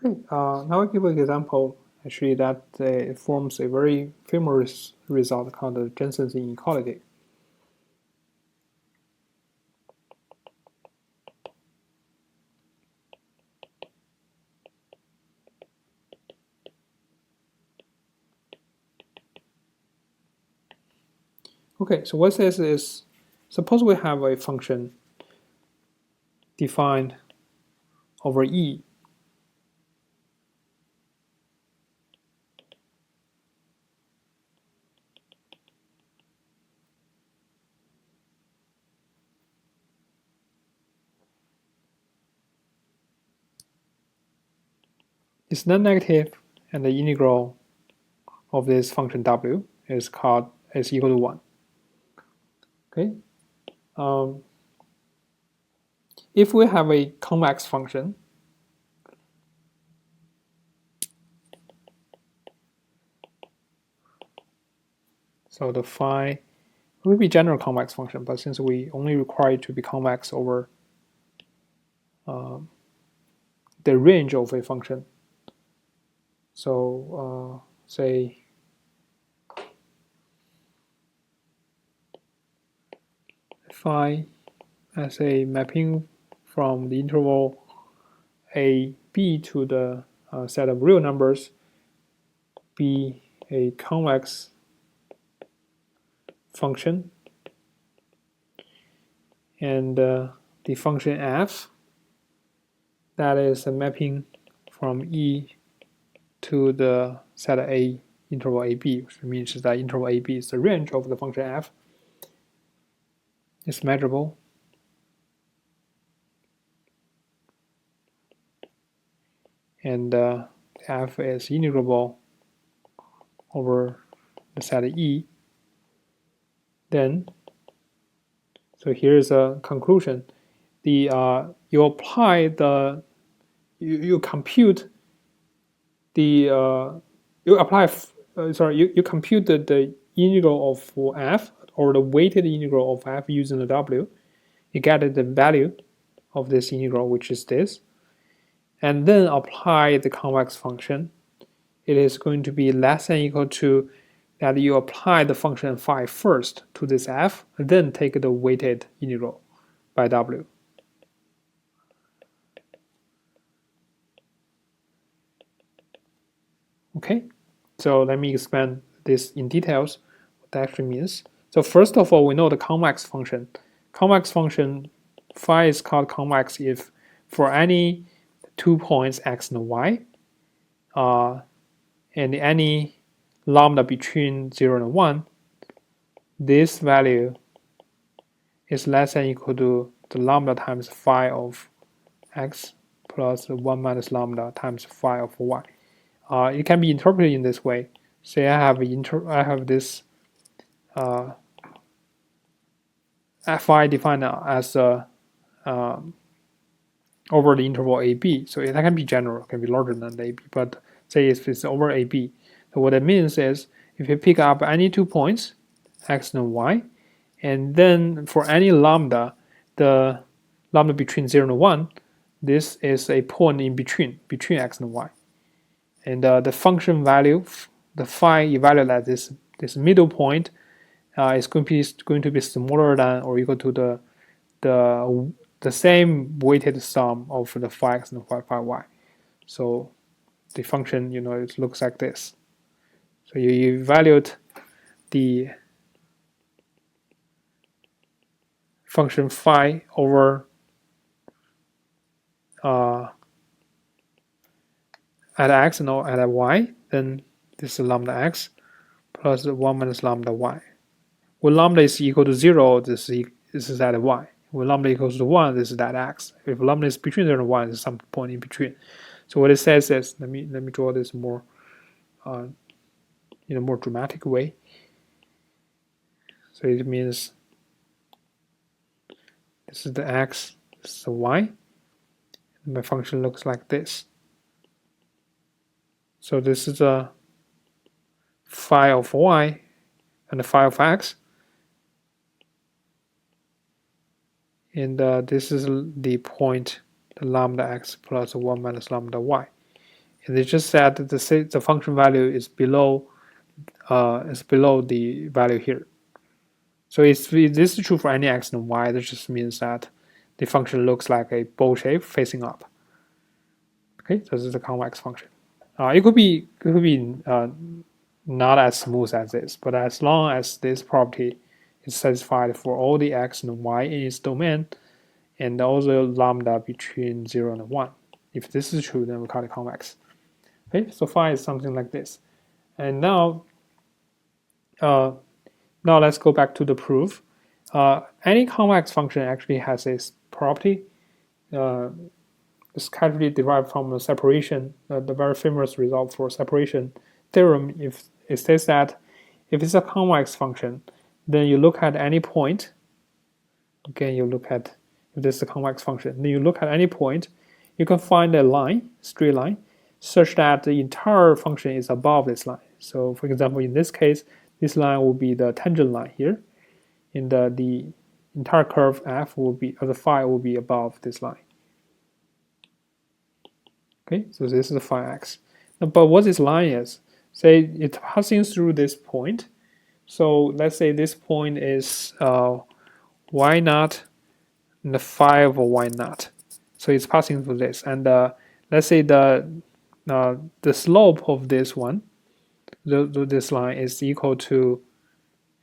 Okay, now I give an example actually that it forms a very famous result called the Jensen's inequality. Okay, so what this is, suppose we have a function defined over E. It's non-negative, and the integral of this function W is equal to 1. Okay. If we have a convex function, so the phi will be general convex function, but since we only require it to be convex over the range of a function, so say phi as a mapping from the interval a b to the set of real numbers be a convex function, and the function f that is a mapping from E to the set A interval AB, which means that interval AB is the range of the function f, is measurable. And f is integrable over the set E. Then, so here's a conclusion. You apply the you compute the you computed the integral of f, or the weighted integral of f using the w. You get the value of this integral, which is this, and then apply the convex function. It is going to be less than or equal to that you apply the function phi first to this f, and then take the weighted integral by w. Okay, so let me expand this in details, what that actually means. So first of all, we know the convex function. Convex function phi is called convex if for any 2 points x and y, and any lambda between 0 and 1, this value is less than or equal to the lambda times phi of x plus 1 minus lambda times phi of y. It can be interpreted in this way. Say I have this phi defined as over the interval AB. So that can be general, can be larger than AB, but say if it's over AB. So what it means is if you pick up any 2 points, x and y, and then for any lambda, the lambda between 0 and 1, this is a point in between x and y. And the function value, the phi evaluated at this middle point, is going to be smaller than or equal to the same weighted sum of the phi x and phi y. So the function, it looks like this. So you evaluate the function phi over at x and at y, then this is lambda x plus 1 minus lambda y. When lambda is equal to 0, this is at y. When lambda equals to 1, this is at x. If lambda is between 0 and 1, it's some point in between. So what it says is, let me draw this more in a more dramatic way. So it means this is the x, this is the y. And my function looks like this. So this is a phi of y and the phi of x. And this is the point, the lambda x plus 1 minus lambda y. and it's just that the function value is below the value here. So if this is true for any x and y, that just means that the function looks like a bowl shape facing up. Okay, so this is a convex function. It could be not as smooth as this, but as long as this property is satisfied for all the x and y in its domain, and also lambda between 0 and 1. If this is true, then we call it convex. Okay, so phi is something like this. And now let's go back to the proof. Any convex function actually has this property. It's casually derived from the separation, the very famous result for separation theorem. If it says that if it's a convex function, then you look at any point. Again, you look at if this is a convex function, then you look at any point, you can find a line, straight line, such that the entire function is above this line. So, for example, in this case, this line will be the tangent line here. In the entire curve f will be, or the phi will be above this line. Okay, so this is phi x. Now, but what this line is, say it's passing through this point. So let's say this point is y naught and the phi of y naught. So it's passing through this, and let's say the slope of this one, this line is equal to,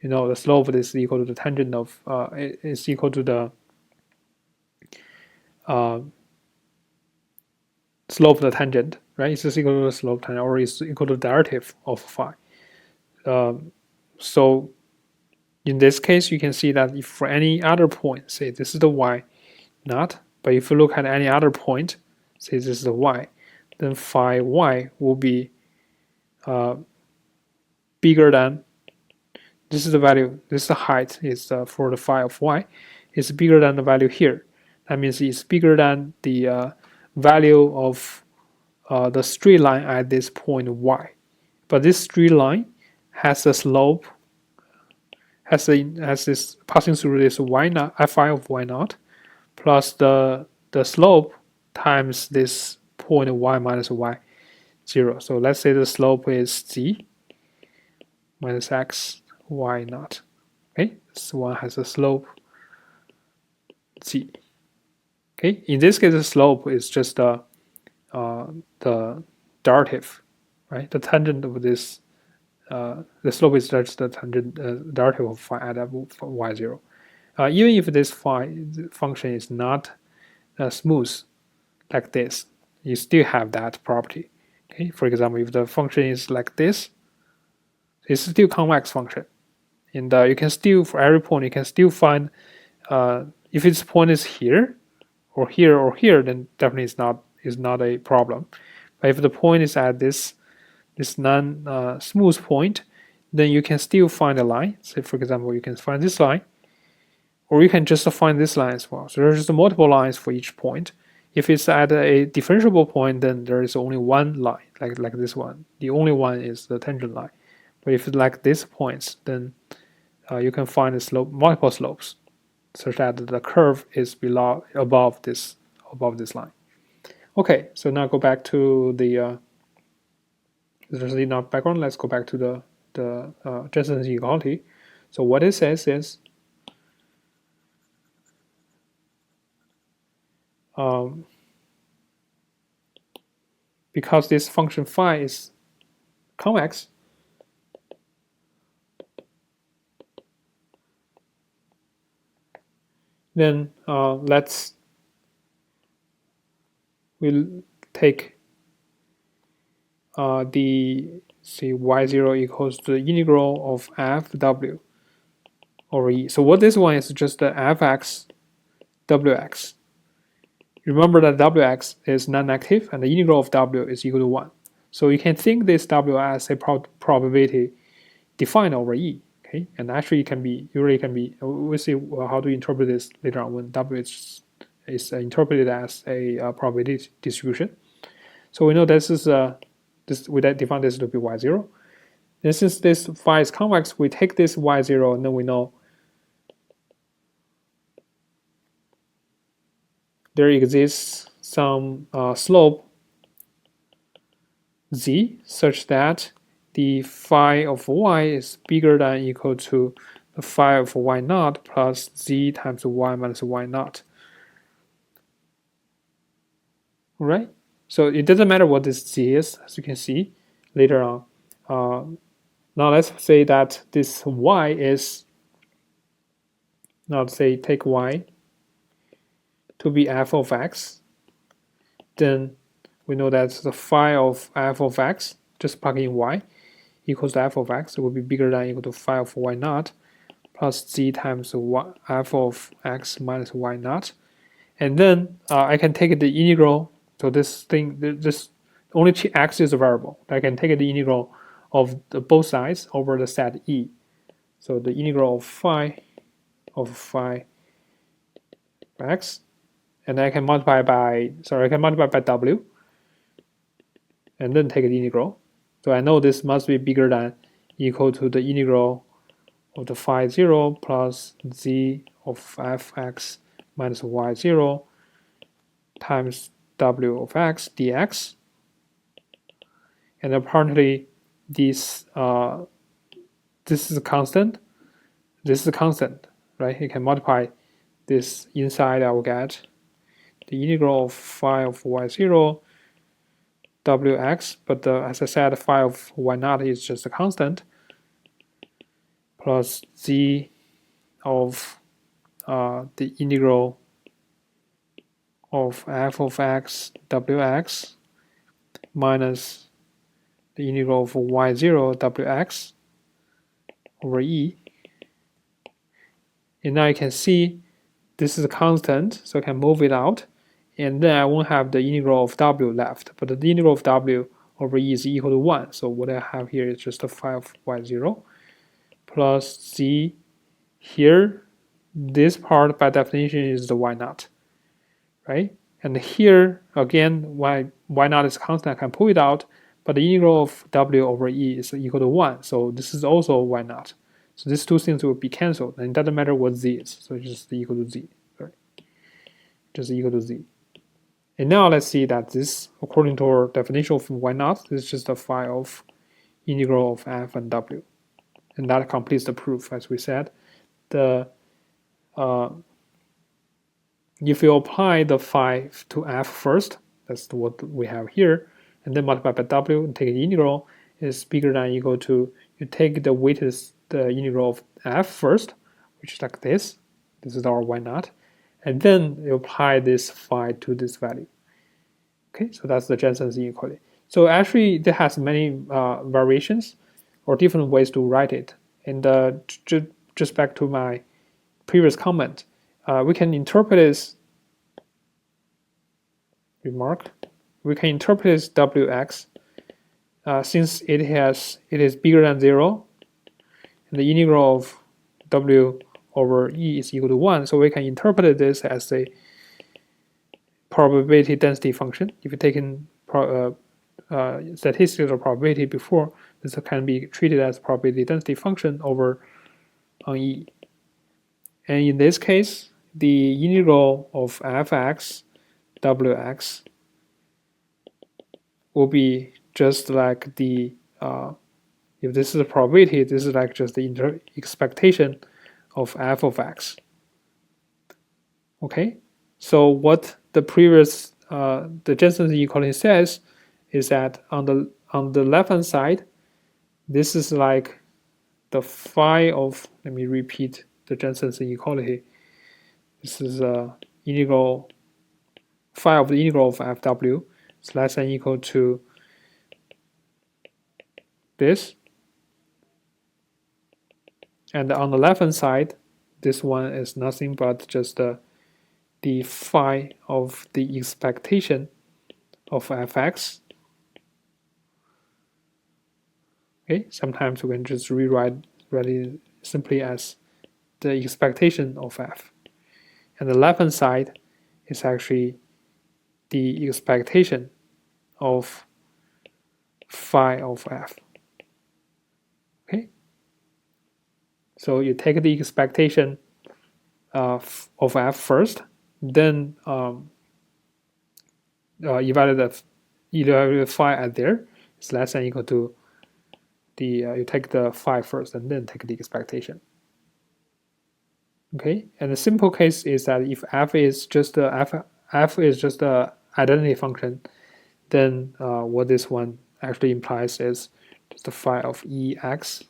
the slope of this is equal to the tangent of is equal to the slope of the tangent, right? It's just equal to the slope tangent, or it's equal to the derivative of phi. So in this case, you can see that if for any other point, say this is the y naught, but if you look at any other point, say this is the y, then phi y will be bigger than, this is the value, this is the height, is for the phi of y, is bigger than the value here. That means it's bigger than the value of the straight line at this point y. But this straight line has a slope, has this passing through this y naught, phi of y naught, plus the slope times this point y minus y 0. So let's say the slope is z minus x y naught. Okay, this one has a slope z. Okay, in this case, the slope is just the derivative, right? The tangent of this, the slope is just the tangent derivative of phi at y0. Even if this phi function is not smooth like this, you still have that property. Okay, for example, if the function is like this, it's still convex function, and you can still, for every point, you can still find if its point is here or here or here, then definitely is not a problem. But if the point is at this non smooth point, then you can still find a line. Say, for example, you can find this line, or you can just find this line as well. So there's just multiple lines for each point. If it's at a differentiable point, then there is only one line, like this one. The only one is the tangent line. But if it's like these points, then you can find multiple slopes, such that the curve is above this line. Okay, so now go back to the there's enough background. Let's go back to the Jensen's inequality. So what it says is because this function phi is convex, then we'll take the y0 equals to the integral of f(w) over e. So what this one is just the fx wx. Remember that wx is non-negative, and the integral of w is equal to 1. So you can think this w as a probability defined over e. Okay, and actually it can be, we'll see how to interpret this later on when w is interpreted as a probability distribution. So we know this is we define this to be y0. And since this phi is convex, we take this y0, and then we know there exists some slope z such that the phi of y is bigger than or equal to the phi of y naught plus z times y minus y naught. Right? So it doesn't matter what this z is, as you can see later on. Now let's say that this y is, now let's say take y to be f of x. Then we know that the phi of f of x, just plug in y, equals to f of x. It will be bigger than or equal to phi of y naught plus z times y, f of x minus y naught. And then I can take the integral. So this thing, this only x is a variable. I can take the integral of both sides over the set E. So the integral of phi x, and I can multiply by w, and then take the integral. So I know this must be bigger than equal to the integral of the phi 0 plus z of fx minus y0 times w of x dx. And apparently this is a constant. This is a constant, right? You can multiply this inside. I will get the integral of phi of y0 wx, but as I said, phi of y naught is just a constant, plus z of the integral of f of x wx minus the integral of y0 wx over E. And now you can see this is a constant, so I can move it out. And then I won't have the integral of w left, but the integral of w over E is equal to 1. So what I have here is just a phi of y0 plus z. Here, this part by definition is the y naught, right? And here, again, y naught is constant, I can pull it out, but the integral of w over E is equal to 1. So this is also y naught. So these two things will be cancelled, and it doesn't matter what z is. So it's just equal to z, right? Just equal to z. And now let's see that this, according to our definition of y naught, this is just a phi of integral of f and w. And that completes the proof, as we said. If you apply the phi to f first, that's what we have here, and then multiply by w and take the integral, is bigger than or equal to, you take the weighted the integral of f first, which is like this. This is our y naught. And then you apply this phi to this value. Okay, so that's the Jensen's inequality. So actually, it has many variations or different ways to write it. And just back to my previous comment, we can interpret this remark. We can interpret this wx since it is bigger than 0, and the integral of w over E is equal to 1. So we can interpret this as a probability density function. If you take in statistics or probability before, this can be treated as probability density function over on E. And in this case, the integral of fx wx will be just like the if this is a probability, this is like just the expectation of f of x. Okay, so what the previous the Jensen's inequality says is that on the left hand side, this is like the phi of, let me repeat the Jensen's inequality. This is integral phi of the integral of fw is less than or equal to this. And on the left hand side, this one is nothing but just the phi of the expectation of fx. Okay, sometimes we can just rewrite really simply as the expectation of f. And the left hand side is actually the expectation of phi of f. Okay, so you take the expectation of f first, then evaluate the phi at there, is less than or equal to the you take the phi first and then take the expectation. Okay, and the simple case is that if f is just a identity function, then what this one actually implies is just the phi of ex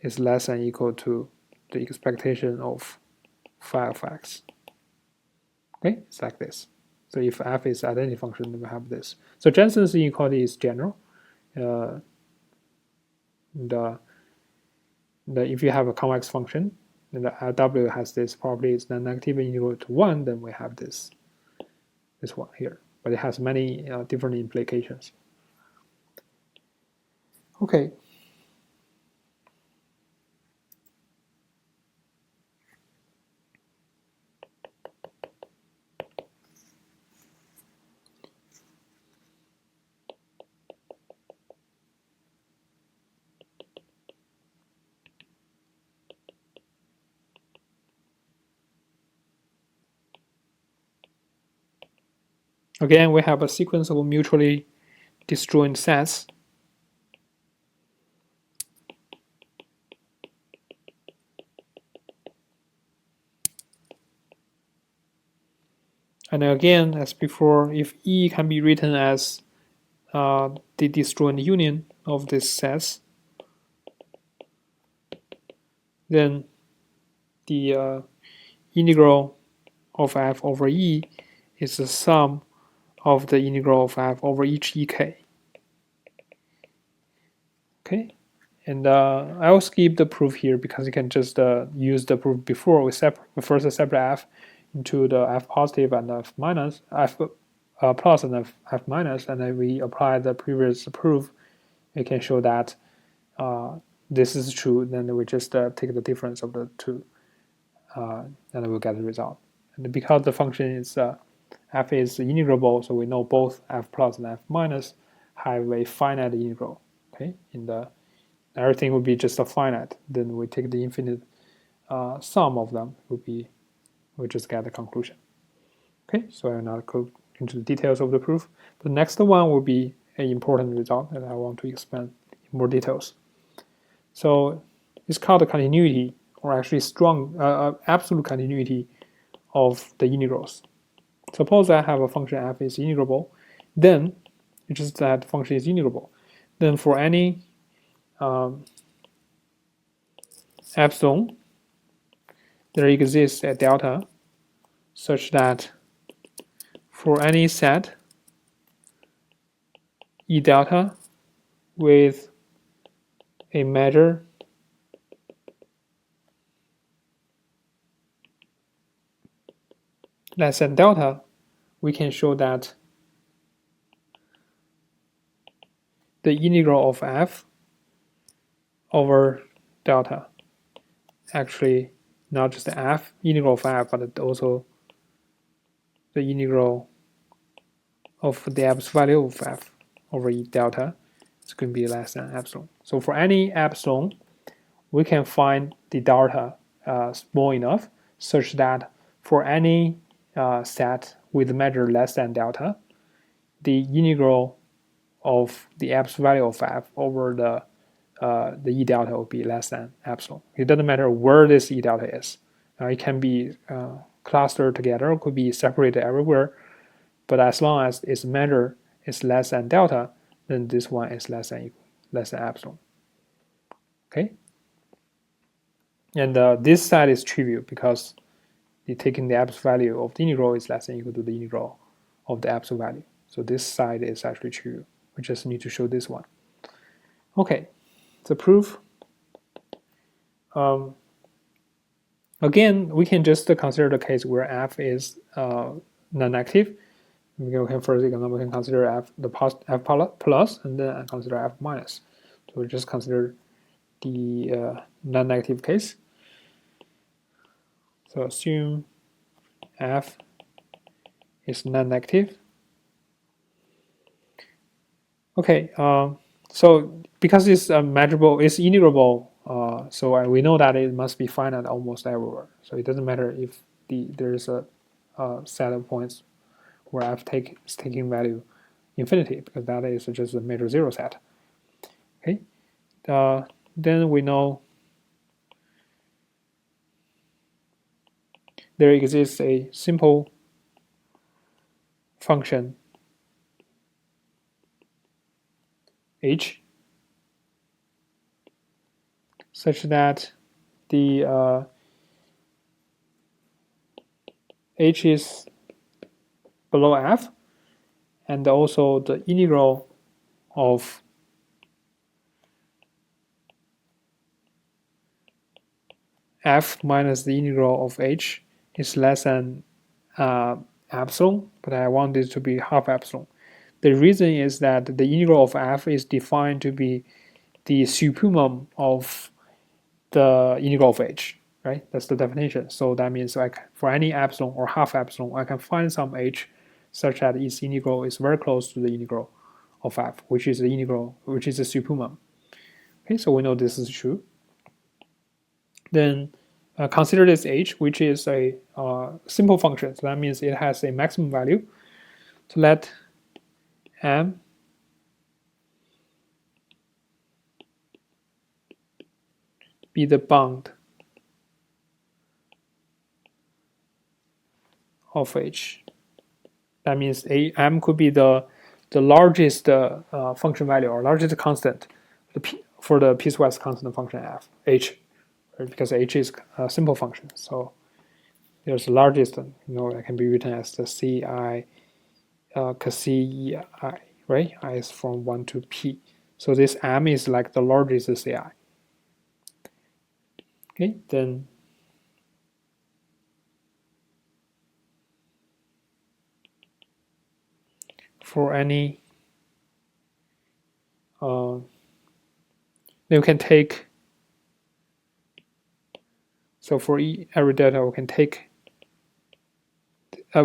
is less than or equal to the expectation of phi of x. Okay, it's like this. So if f is identity function, then we have this. So Jensen's inequality is general. If you have a convex function, then the W has this property is non-negative and equal to 1, then we have this one here. But it has many different implications. Okay. Again, we have a sequence of mutually disjoint sets. And again, as before, if E can be written as the disjoint union of these sets, then the integral of f over E is the sum of the integral of f over each ek. Okay, and I will skip the proof here because you can just use the proof before. We first separate f into the f positive and f minus, f plus and f minus, and then we apply the previous proof. We can show that this is true. Then we just take the difference of the two, and we'll get the result. And because the function is f is integrable, so we know both f plus and f minus have a finite integral. Okay, in the everything would be just a finite. Then we take the infinite sum of them. We just get the conclusion. Okay, so I will not go into the details of the proof. The next one will be an important result that I want to expand in more details. So it's called the continuity, or actually strong absolute continuity of the integrals. Suppose I have a function f is integrable, then it's just that function is integrable. Then for any epsilon, there exists a delta such that for any set E delta with a measure less than delta, we can show that the integral of f over delta actually not just the f integral of f, but also the integral of the absolute value of f over E delta is going to be less than epsilon. So for any epsilon, we can find the delta small enough such that for any set with measure less than delta, the integral of the absolute value of f over the E delta will be less than epsilon. It doesn't matter where this E delta is. It can be clustered together, it could be separated everywhere, but as long as its measure is less than delta, then this one is less than epsilon. Okay, and this side is trivial because taking the absolute value of the integral is less than or equal to the integral of the absolute value. So this side is actually trivial. We just need to show this one. Okay, the proof. Again, we can just consider the case where f is non-negative. We can first example, we can consider f plus and then consider f minus. So we just consider the non-negative case. So assume f is non-negative. Okay, so because it's measurable, it's integrable, so we know that it must be finite almost everywhere. So it doesn't matter if there is a set of points where f is taking value infinity, because that is just a major zero set. Okay, then we know there exists a simple function h such that the h is below f, and also the integral of f minus the integral of h is less than epsilon, but I want it to be half epsilon. The reason is that the integral of f is defined to be the supremum of the integral of h, right? That's the definition. So that means for any epsilon or half epsilon, I can find some h such that its integral is very close to the integral of f, which is the supremum. Okay, so we know this is true. Then consider this h, which is a simple function. So that means it has a maximum value. So let m be the bound of h. That means m could be the largest function value or largest constant for the piecewise constant function f, h, right? Because h is a simple function. So there's the largest, that can be written as the ci, ci, right? I is from 1 to p. So this m is like the largest ci. Okay, then for any, then we can take, so for every delta we can take,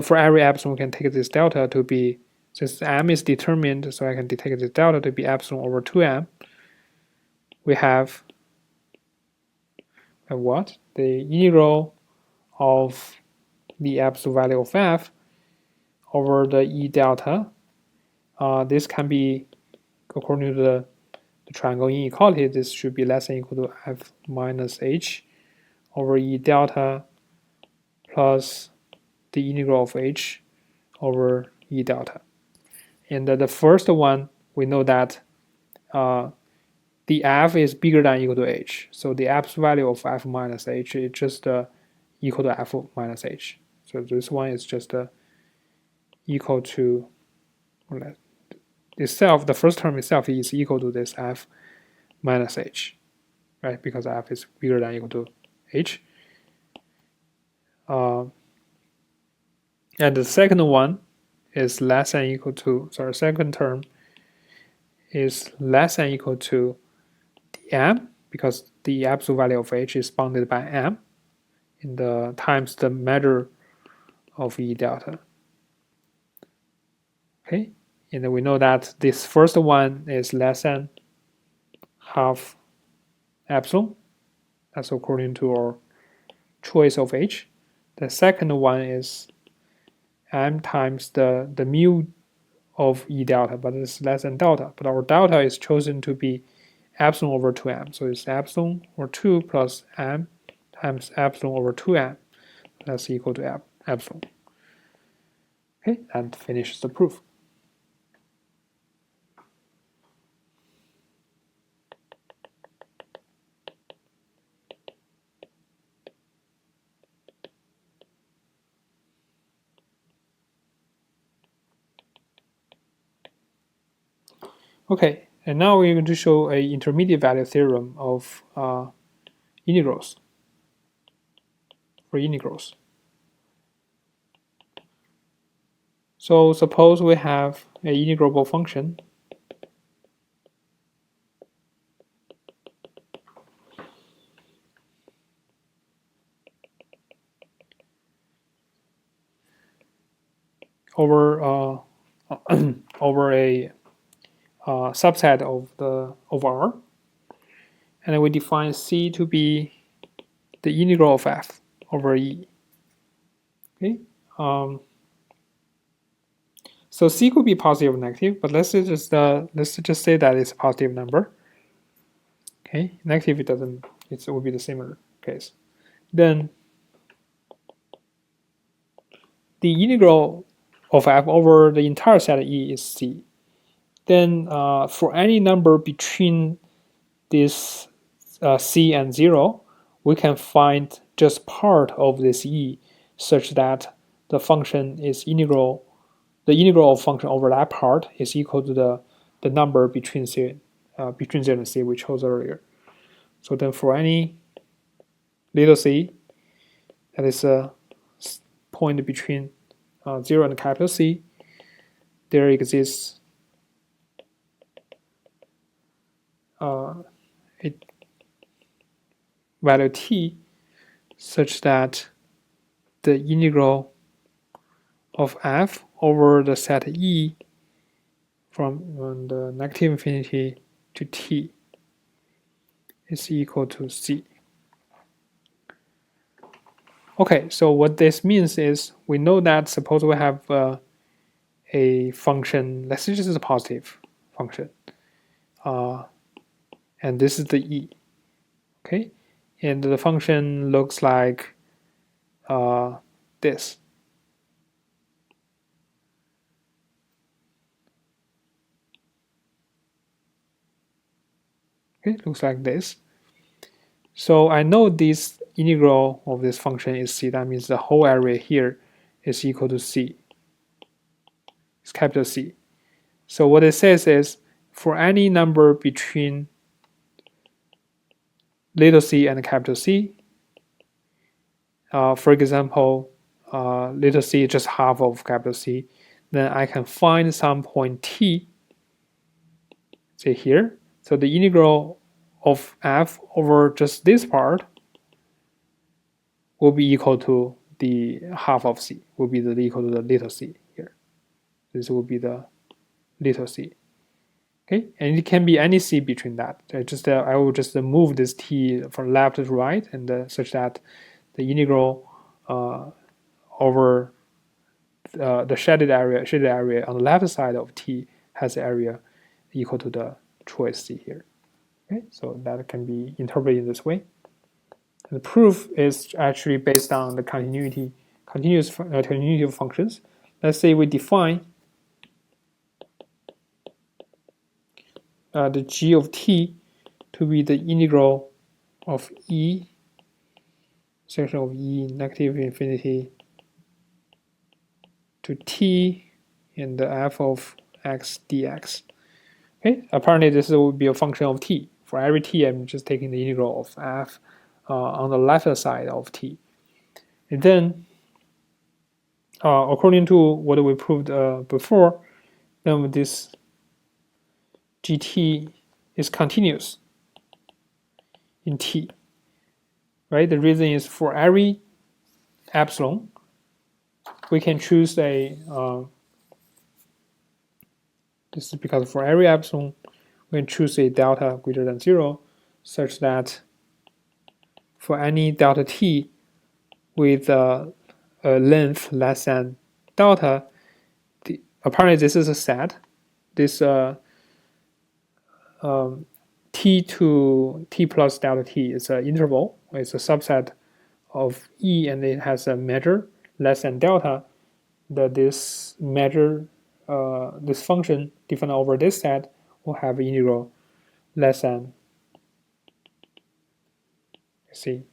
for every epsilon we can take this delta to be, since m is determined, so I can take this delta to be epsilon over 2m. We have what? The integral of the absolute value of f over the E delta. This can be, according to the triangle inequality, this should be less than or equal to f minus h over E delta plus the integral of h over E delta. And the first one, we know that the f is bigger than or equal to h. So the absolute value of f minus h is just equal to f minus h. So this one is just equal to itself, the first term itself is equal to this f minus h, right? Because f is bigger than or equal to h. And the second one is less than or equal to, sorry, second term is less than or equal to the m, because the absolute value of h is bounded by m in the times the measure of E delta. Okay, and then we know that this first one is less than half epsilon. That's according to our choice of h. The second one is m times the mu of E delta, but it's less than delta. But our delta is chosen to be epsilon over 2m. So it's epsilon over 2 plus m times epsilon over 2m. That's equal to epsilon. Okay, and finishes the proof. Okay, and now we're going to show an intermediate value theorem of integrals, for integrals. So suppose we have an integrable function over over a subset of R, and then we define C to be the integral of f over E. Okay, So c could be positive or negative, but let's just say that it's a positive number. Okay, negative it doesn't. It will be the similar case. Then the integral of f over the entire set E is c. Then for any number between this c and 0, we can find just part of this E such that the function is integral. The integral of function over that part is equal to the number between 0 and c we chose earlier. So then for any little c, that is a point between 0 and capital C, there exists a value t such that the integral of f over the set E from the negative infinity to t is equal to c. Okay, so what this means is we know that suppose we have a function, let's say this is a positive function, and this is the E. Okay, and the function looks like this. Okay, looks like this. So I know this integral of this function is c. That means the whole area here is equal to c. It's capital C. So what it says is for any number between little c and capital C, for example, little c is just half of capital C, then I can find some point t, say here. So the integral of f over just this part will be equal to the half of c, will be equal to the little c here. This will be the little c. Okay, and it can be any c between that. I will just move this t from left to right, and such that the integral over the shaded area on the left side of t has the area equal to the choice c here. Okay, so that can be interpreted in this way. And the proof is actually based on the continuity of functions. Let's say we define the g of t to be the integral of e, section of e negative infinity to t in the f of x dx. Okay, apparently this will be a function of t. For every t, I'm just taking the integral of f on the left side of t. And then, according to what we proved before, then this gt is continuous in t. Right? The reason is for every epsilon, we can choose a. This is because for every epsilon, we can choose a delta greater than 0, such that for any delta t with a length less than delta, apparently this is a set. This t to t plus delta t is an interval. It's a subset of E, and it has a measure less than delta. That this measure, this function defined over this set, will have an integral less than. See, you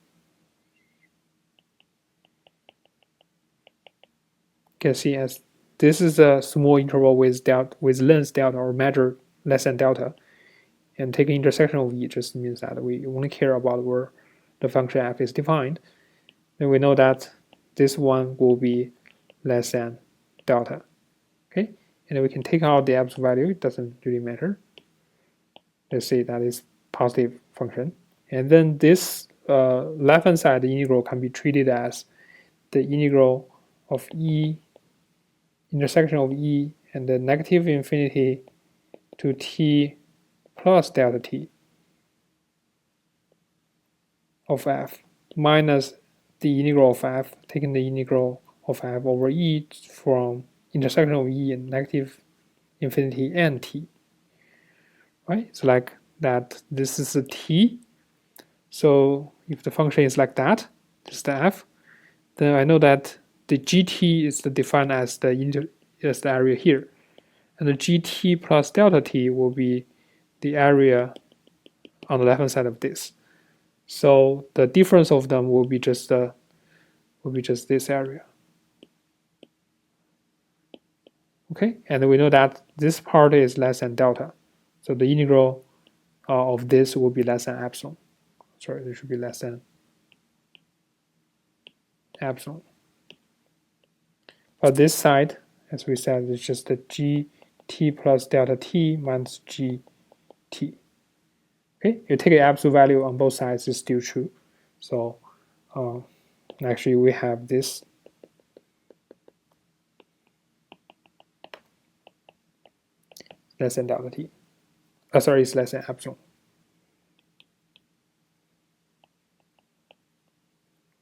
can see as this is a small interval with length delta or measure less than delta, and taking intersection of E just means that we only care about where the function f is defined. Then we know that this one will be less than delta. Okay, and then we can take out the absolute value. It doesn't really matter. Let's say that is positive function, and then this left-hand side the integral can be treated as the integral of E, intersection of E, and the negative infinity to t plus delta t of f minus the integral of f, taking the integral of f over E from intersection of e and negative infinity and t, right? So like that, this is a t. So if the function is like that, this is the f, then I know that the gt is defined as the area here, and the gt plus delta t will be the area on the left-hand side of this. So the difference of them will be just this area. Okay, and we know that this part is less than delta, so the integral of this will be less than epsilon. Sorry, it should be less than epsilon. But this side, as we said, is just the gt plus delta t minus gt. Okay, you take an absolute value on both sides, is still true. So actually we have this less than delta t. Sorry, it's less than epsilon.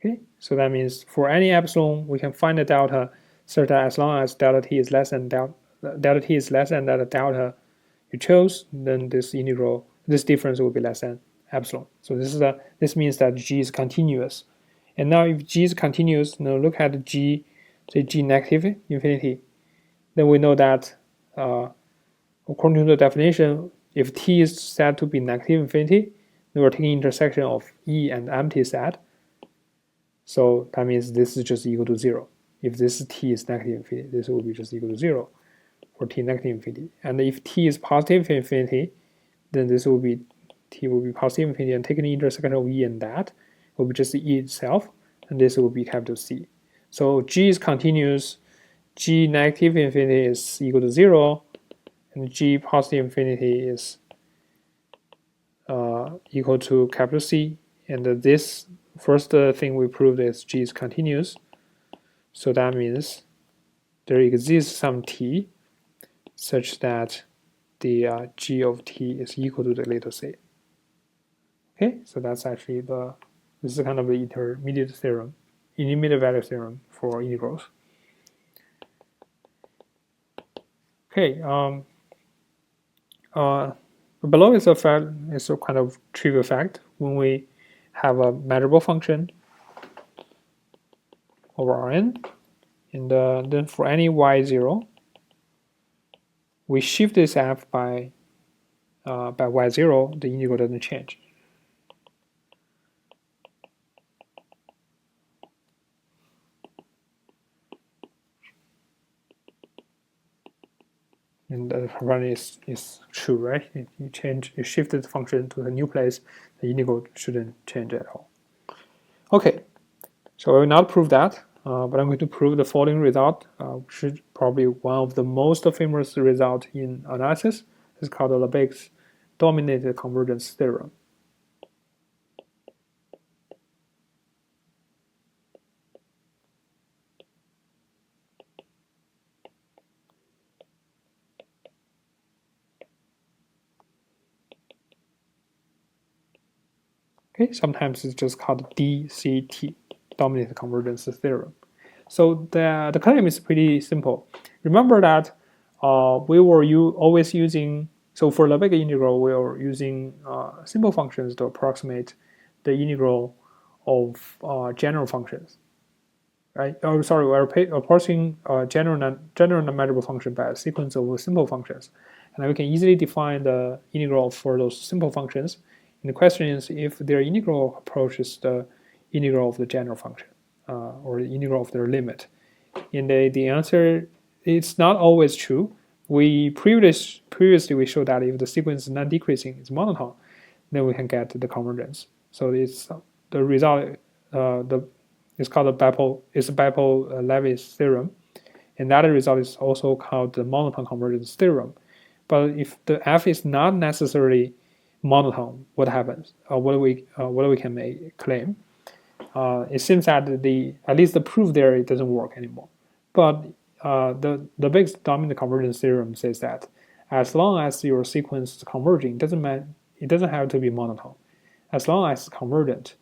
Okay, so that means for any epsilon, we can find the delta such that as long as delta t is less than delta delta you chose, then this integral, this difference will be less than epsilon. So this means that g is continuous. And now if g is continuous, now look at g, say g negative infinity, then we know that according to the definition, if t is said to be negative infinity, then we're taking intersection of e and empty set. So that means this is just equal to 0. If this t is negative infinity, this will be just equal to 0 for t negative infinity. And if t is positive infinity, then this will be t will be positive infinity, and taking the intersection of e and that will be just e itself, and this will be capital C. So g is continuous, g negative infinity is equal to 0, and g positive infinity is equal to capital C. And this first thing we proved is g is continuous. So that means there exists some t such that the g of t is equal to the little c. Okay, so that's actually this is kind of the intermediate value theorem for integrals. Okay, below is a kind of trivial fact. When we have a measurable function over Rn, and then for any y0, we shift this f by y0, the integral doesn't change. And the property is true, right? You shift the function to a new place, the integral shouldn't change at all. Okay, so I will not prove that, but I'm going to prove the following result, which is probably one of the most famous results in analysis. It's called the Lebesgue's dominated convergence theorem. Okay, sometimes it's just called DCT, dominated convergence theorem. So the claim is pretty simple. Remember that we were always using, so for Lebesgue integral, we were using simple functions to approximate the integral of general functions, right? Oh, sorry, we're approaching general non-measurable function by a sequence of simple functions. And we can easily define the integral for those simple functions. And the question is if their integral approaches the integral of the general function, or the integral of their limit. And the answer, it's not always true. We previously we showed that if the sequence is non-decreasing, it's monotone, then we can get the convergence. So it's the result. It's called the Beppo-Levis theorem, and that result is also called the monotone convergence theorem. But if the f is not necessarily monotone, what happens? What do we can claim? It seems that at least the proof there it doesn't work anymore. But the Lebesgue's dominant convergence theorem says that as long as your sequence is converging, it doesn't have to be monotone. As long as it's convergent,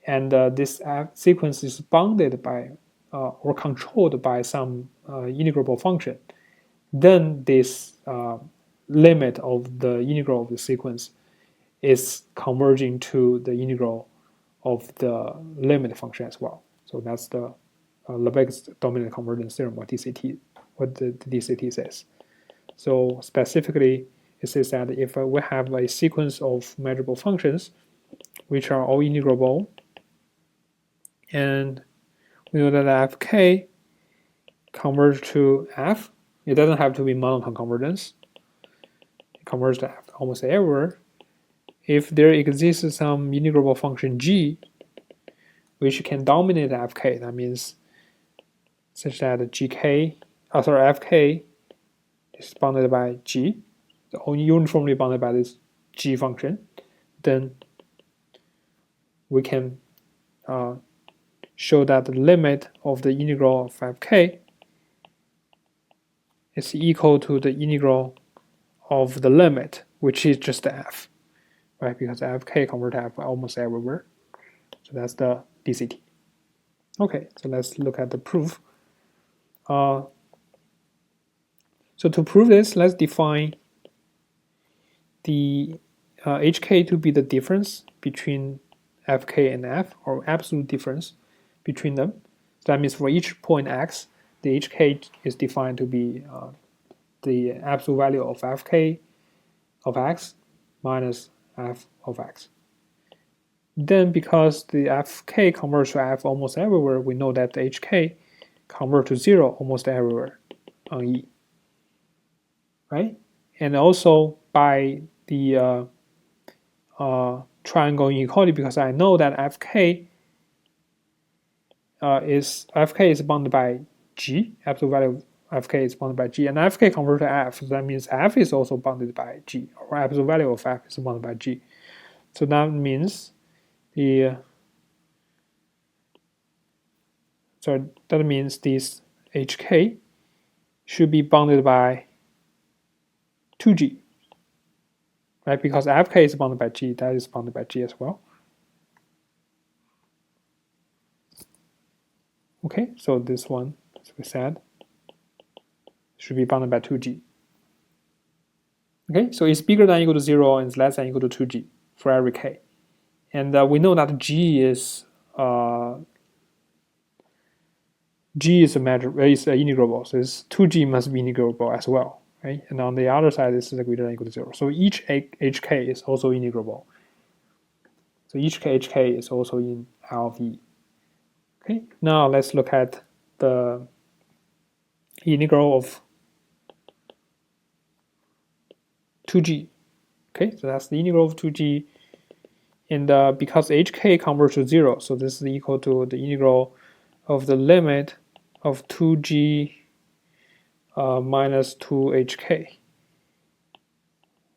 and this sequence is bounded by or controlled by some integrable function, then this limit of the integral of the sequence is converging to the integral of the limit function as well. So that's the Lebesgue's dominant convergence theorem, what DCT, what the DCT says. So specifically, it says that if we have a sequence of measurable functions, which are all integrable, and we know that fk converge to f, it doesn't have to be monotone convergence. It converges to f almost everywhere. If there exists some integrable function g, which can dominate fk, that means such that fk is bounded by g, only uniformly bounded by this g function, then we can show that the limit of the integral of fk is equal to the integral of the limit, which is just f, right? Because fk converts to f almost everywhere. So that's the DCT. Okay, so let's look at the proof. So to prove this, let's define the hk to be the difference between fk and f, or absolute difference between them. So that means for each point x, the hk is defined to be the absolute value of fk of x minus f of x. Then because the fk converges to f almost everywhere, we know that the hk converges to 0 almost everywhere on E. Right? And also by the triangle inequality, because I know that fk is bounded by g, absolute value of fk is bounded by g, and fk converges to f, so that means f is also bounded by g, or absolute value of f is bounded by g. So that means this hk should be bounded by 2g, right? Because fk is bounded by g, that is bounded by g as well. Okay, so this one, as we said, should be bounded by 2g. Okay, so it's bigger than or equal to 0 and it's less than or equal to 2g for every k. And we know that g is a measure, is integrable, so 2g must be integrable as well, right? And on the other side, this is greater than or equal to 0. So each hk is also integrable. So each hk is also in L of E. Okay, now let's look at the integral of 2g. Okay, so that's the integral of 2g. And because hk converges to 0, so this is equal to the integral of the limit of 2g minus 2hk.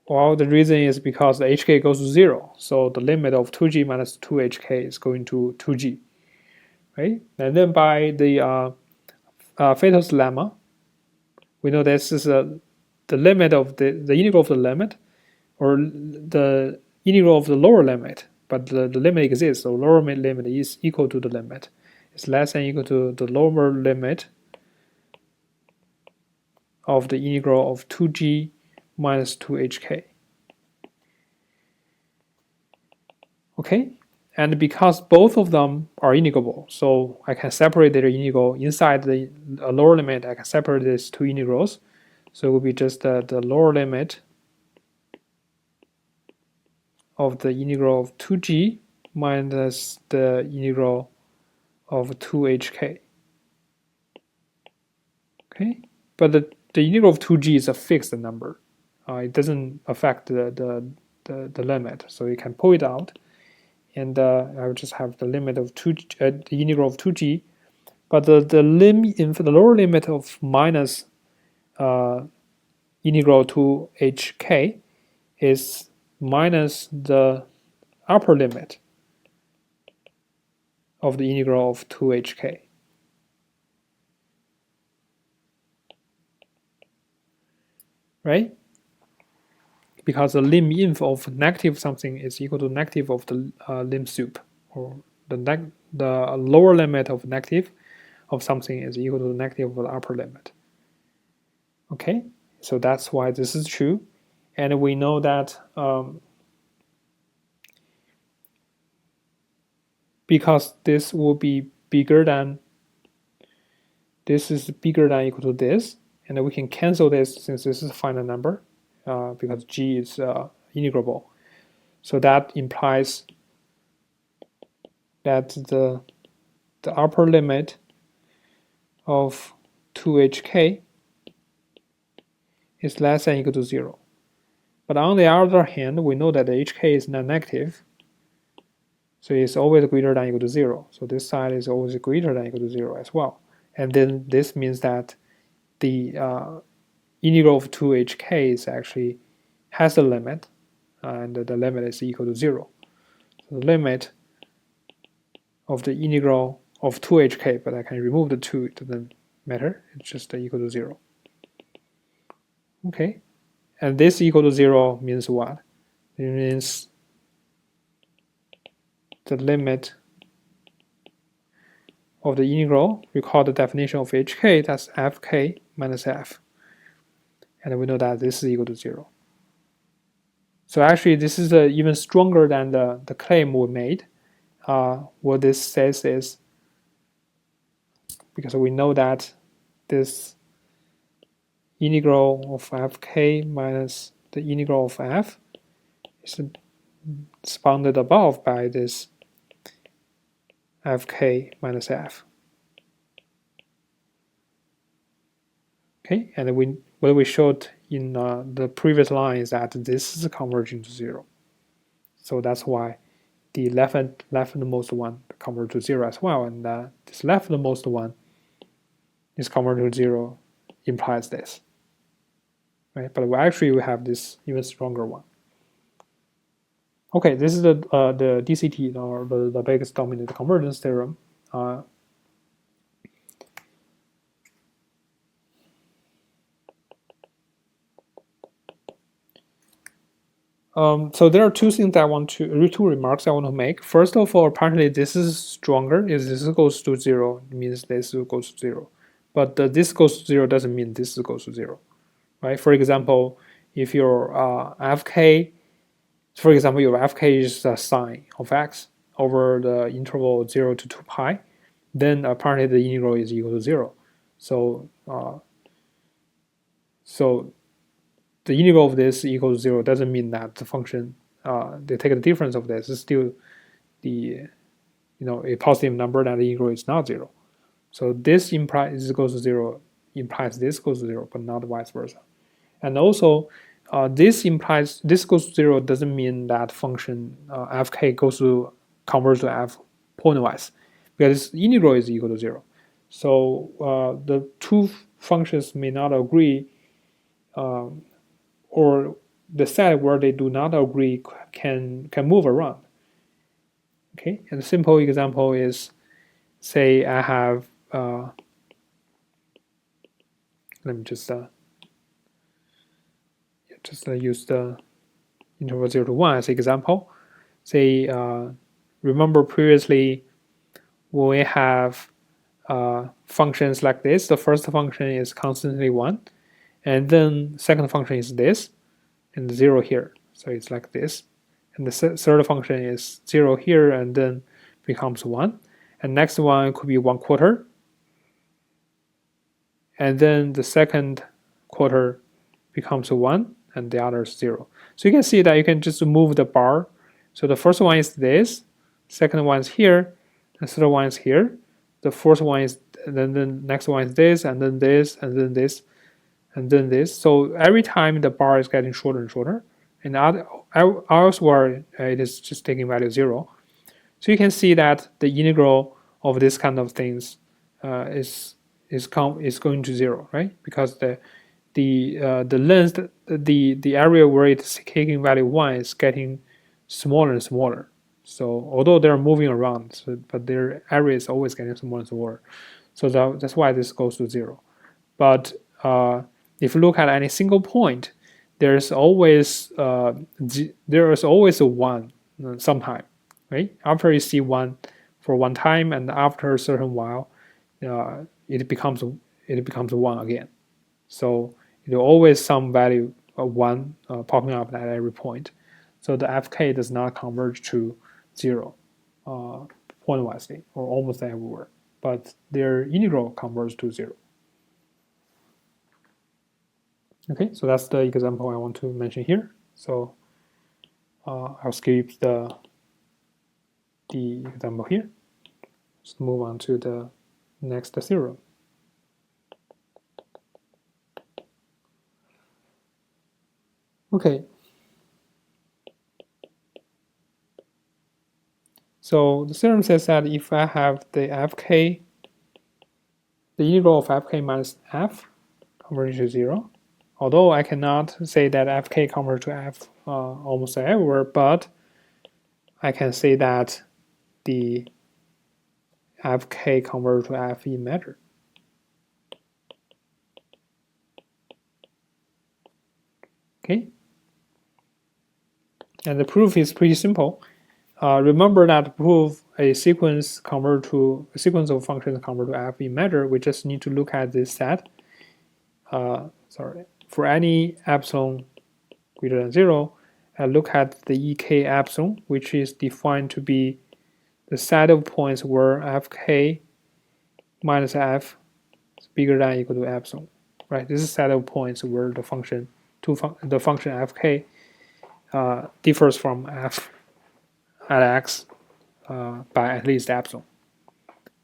Well, the reason is because the hk goes to 0, so the limit of 2g minus 2hk is going to 2g. Right? And then by the Feto's lemma, we know this is the limit of the integral of the limit, or the integral of the lower limit, but the limit exists, so lower limit is equal to the limit. It's less than or equal to the lower limit of the integral of 2g minus 2hk. Okay, and because both of them are integrable, so I can separate their integral inside the lower limit. I can separate these two integrals, so it will be just the lower limit of the integral of 2g minus the integral of 2hk. Okay, but the integral of 2g is a fixed number. It doesn't affect the limit, so you can pull it out. And I will just have the limit of the integral of 2g, but the limit in the lower limit of minus integral 2hk is minus the upper limit of the integral of 2hk. Right? Because the lim inf of negative something is equal to negative of the lim sup, or the lower limit of negative of something is equal to the negative of the upper limit. Okay, so that's why this is true. And we know that because this will be bigger than, this is bigger than or equal to this, and we can cancel this since this is a finite number because g is integrable. So that implies that the upper limit of 2hk is less than or equal to 0. But on the other hand, we know that the hk is non-negative, so it's always greater than or equal to 0. So this side is always greater than or equal to 0 as well. And then this means that the integral of 2hk is actually has a limit, and the limit is equal to 0. So the limit of the integral of 2hk, but I can remove the 2, it doesn't matter, it's just equal to 0. Okay, and this equal to 0 means what? It means the limit of the integral, recall the definition of hk, that's fk minus f. And we know that this is equal to 0. So actually, this is even stronger than the claim we made. What this says is, because we know that this integral of fk minus the integral of f is bounded above by this fk minus f. Okay, and what we showed in the previous line is that this is converging to 0. So that's why the leftmost one converges to 0 as well, and this leftmost one is converging to 0 implies this. Right? But actually we have this even stronger one. Okay, this is the DCT, or the biggest dominant convergence theorem. So there are two remarks I want to make. First of all, apparently this is stronger. If this goes to 0, it means this goes to 0. But this goes to 0 doesn't mean this goes to 0. Right? For example, if your fk, for example, your fk is the sine of x over the interval 0 to 2 pi, then apparently the integral is equal to 0. So the integral of this equals 0 doesn't mean that the function, they take the difference of this, is still a positive number, and the integral is not 0. So this implies this goes to 0 implies this goes to 0, but not vice versa. And also, this implies this goes to 0 doesn't mean that function fk goes to converge to f pointwise, because this integral is equal to 0. So the two functions may not agree, or the set where they do not agree can move around. Okay, and a simple example is, say I have, let me just use the interval 0 to 1 as an example. Say, remember previously when we have functions like this, the first function is constantly 1, and then second function is this, and 0 here. So it's like this. And the third function is 0 here, and then becomes 1. And next one could be 1/4. And then the second quarter becomes 1, and the other is 0. So you can see that you can just move the bar. So the first one is this, second one is here, the third one is here, the fourth one is, then the next one is this, and then this, and then this, and then this. So every time the bar is getting shorter and shorter, and elsewhere it is just taking value 0. So you can see that the integral of this kind of things is going to 0, right? Because the length, the area where it's taking value 1 is getting smaller and smaller. So although they're moving around, but their area is always getting smaller and smaller. So that's why this goes to 0. But if you look at any single point, there's always a 1 sometime, right? After you see 1 for one time, and after a certain while, it becomes 1 again. So you know, always some value of 1 popping up at every point. So the fk does not converge to 0 pointwisely or almost everywhere, but their integral converges to 0. Okay, so that's the example I want to mention here. So I'll skip the example here. Let's move on to the next theorem. Okay. So the theorem says that if I have the fk, the integral of fk minus f converges to 0, although I cannot say that fk converges to f almost everywhere, but I can say that the fk converges to f in measure. Okay, and the proof is pretty simple. Remember that to prove a sequence of functions convert to f in measure, we just need to look at this set. For any epsilon greater than 0, and look at the ek epsilon, which is defined to be the set of points where fk minus f is bigger than or equal to epsilon. Right? This is a set of points where the function fk differs from f at x by at least epsilon.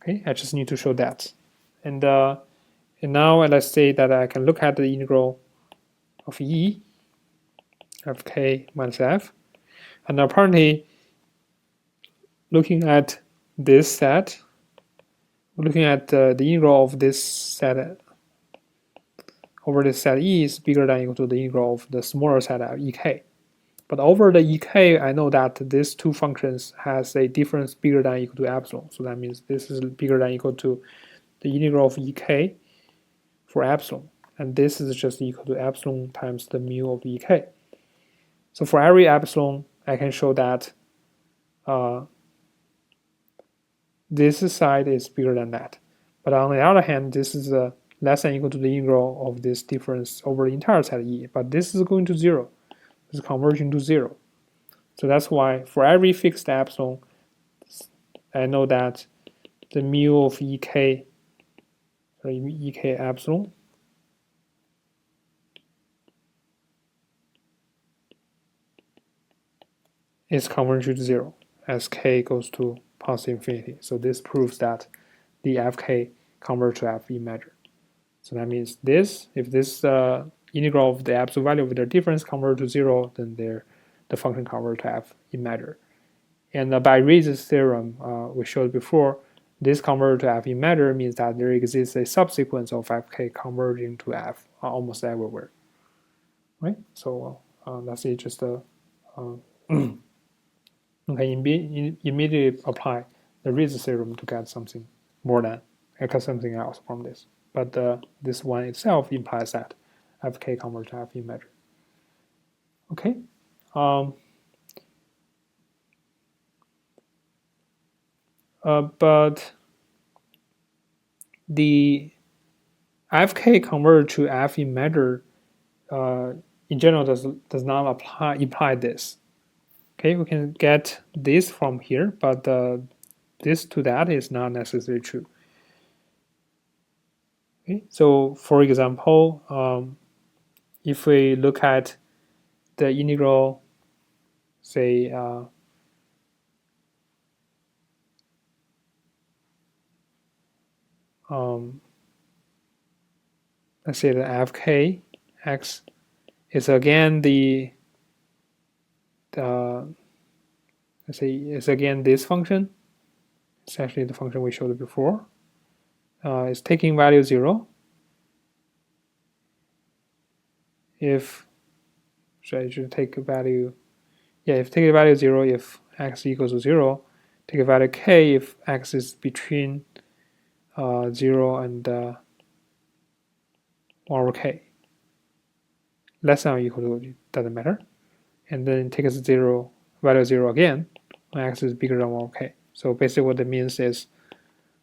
Okay, I just need to show that. And now let's say that I can look at the integral of e fk minus f, and apparently looking at this set, looking at the integral of this set over this set E is bigger than or equal to the integral of the smaller set of ek. But over the ek, I know that these two functions has a difference bigger than or equal to epsilon. So that means this is bigger than or equal to the integral of ek for epsilon. And this is just equal to epsilon times the mu of ek. So for every epsilon, I can show that this side is bigger than that. But on the other hand, this is less than or equal to the integral of this difference over the entire set E. But this is going to 0. It's converging to 0. So that's why for every fixed epsilon, I know that the mu of ek epsilon is converging to 0 as k goes to positive infinity. So this proves that the fk converges to f in measure. So that means this, if this integral of the absolute value of their difference converges to 0, then the function converges to f in measure. And by Ries's theorem, we showed before, this converges to f in measure means that there exists a subsequence of fk converging to f almost everywhere. Right? So that's it. Just okay, immediately apply the Ries theorem to get something more than something else from this. But this one itself implies that fk converges to f in measure. Okay. But the fk converge to f in measure in general does not imply this. Okay, we can get this from here, but this to that is not necessarily true. Okay, so for example, if we look at the integral, say let's say the fk x is again let's say it's again this function. It's actually the function we showed before. It's taking value 0. If I should take a value, if take a value 0 if x equals to 0, take a value k if x is between 0 and 1 over k. Less than or equal to, doesn't matter. And then take as value 0 again when x is bigger than 1 over k. So basically what that means is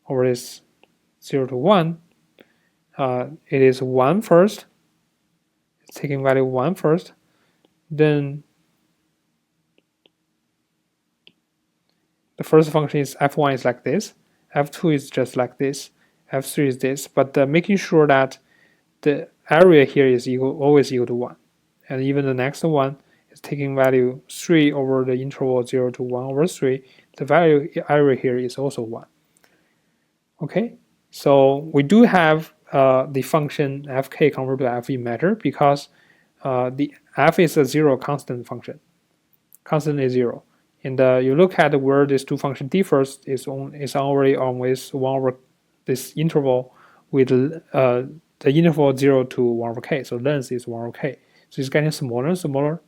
over this 0 to 1, it is 1 first. It's taking value 1 first. Then the first function is f1 is like this, f2 is just like this, f3 is this, but making sure that the area here is always equal to 1. And even the next one is taking value 3 over the interval 0 to 1 over 3. The value area here is also 1. Okay, so we do have the function fk converted to fe matter because the f is a zero constant function. Constant is 0. And you look at where this two function differs is already always 1 over this interval with the interval 0 to 1 over k. So length is 1 over k. So it's getting smaller and smaller.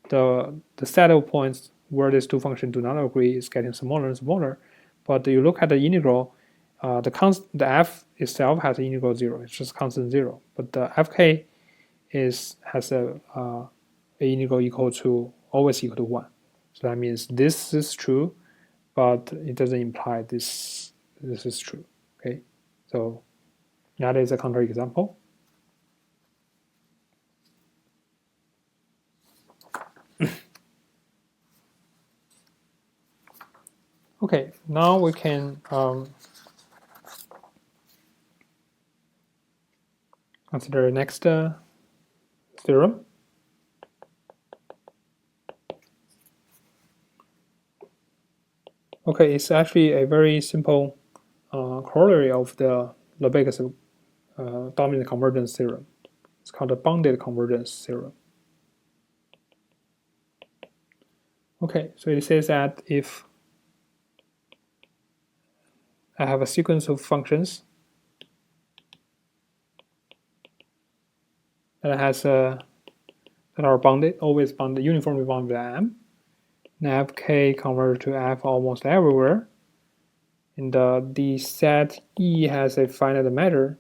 The set of points where these two functions do not agree is getting smaller and smaller. But you look at the integral, the f itself has an integral 0. It's just constant 0. But the fk has a integral always equal to 1. So that means this is true, but it doesn't imply this is true. Okay, so that is a counterexample. Okay, now we can consider the next theorem. Okay, it's actually a very simple corollary of the Lebesgue's dominant convergence theorem. It's called the bounded convergence theorem. Okay, so it says that if I have a sequence of functions that has that are bounded, always bounded, uniformly bounded by M, and fk converges to f almost everywhere, and the set E has a finite matter,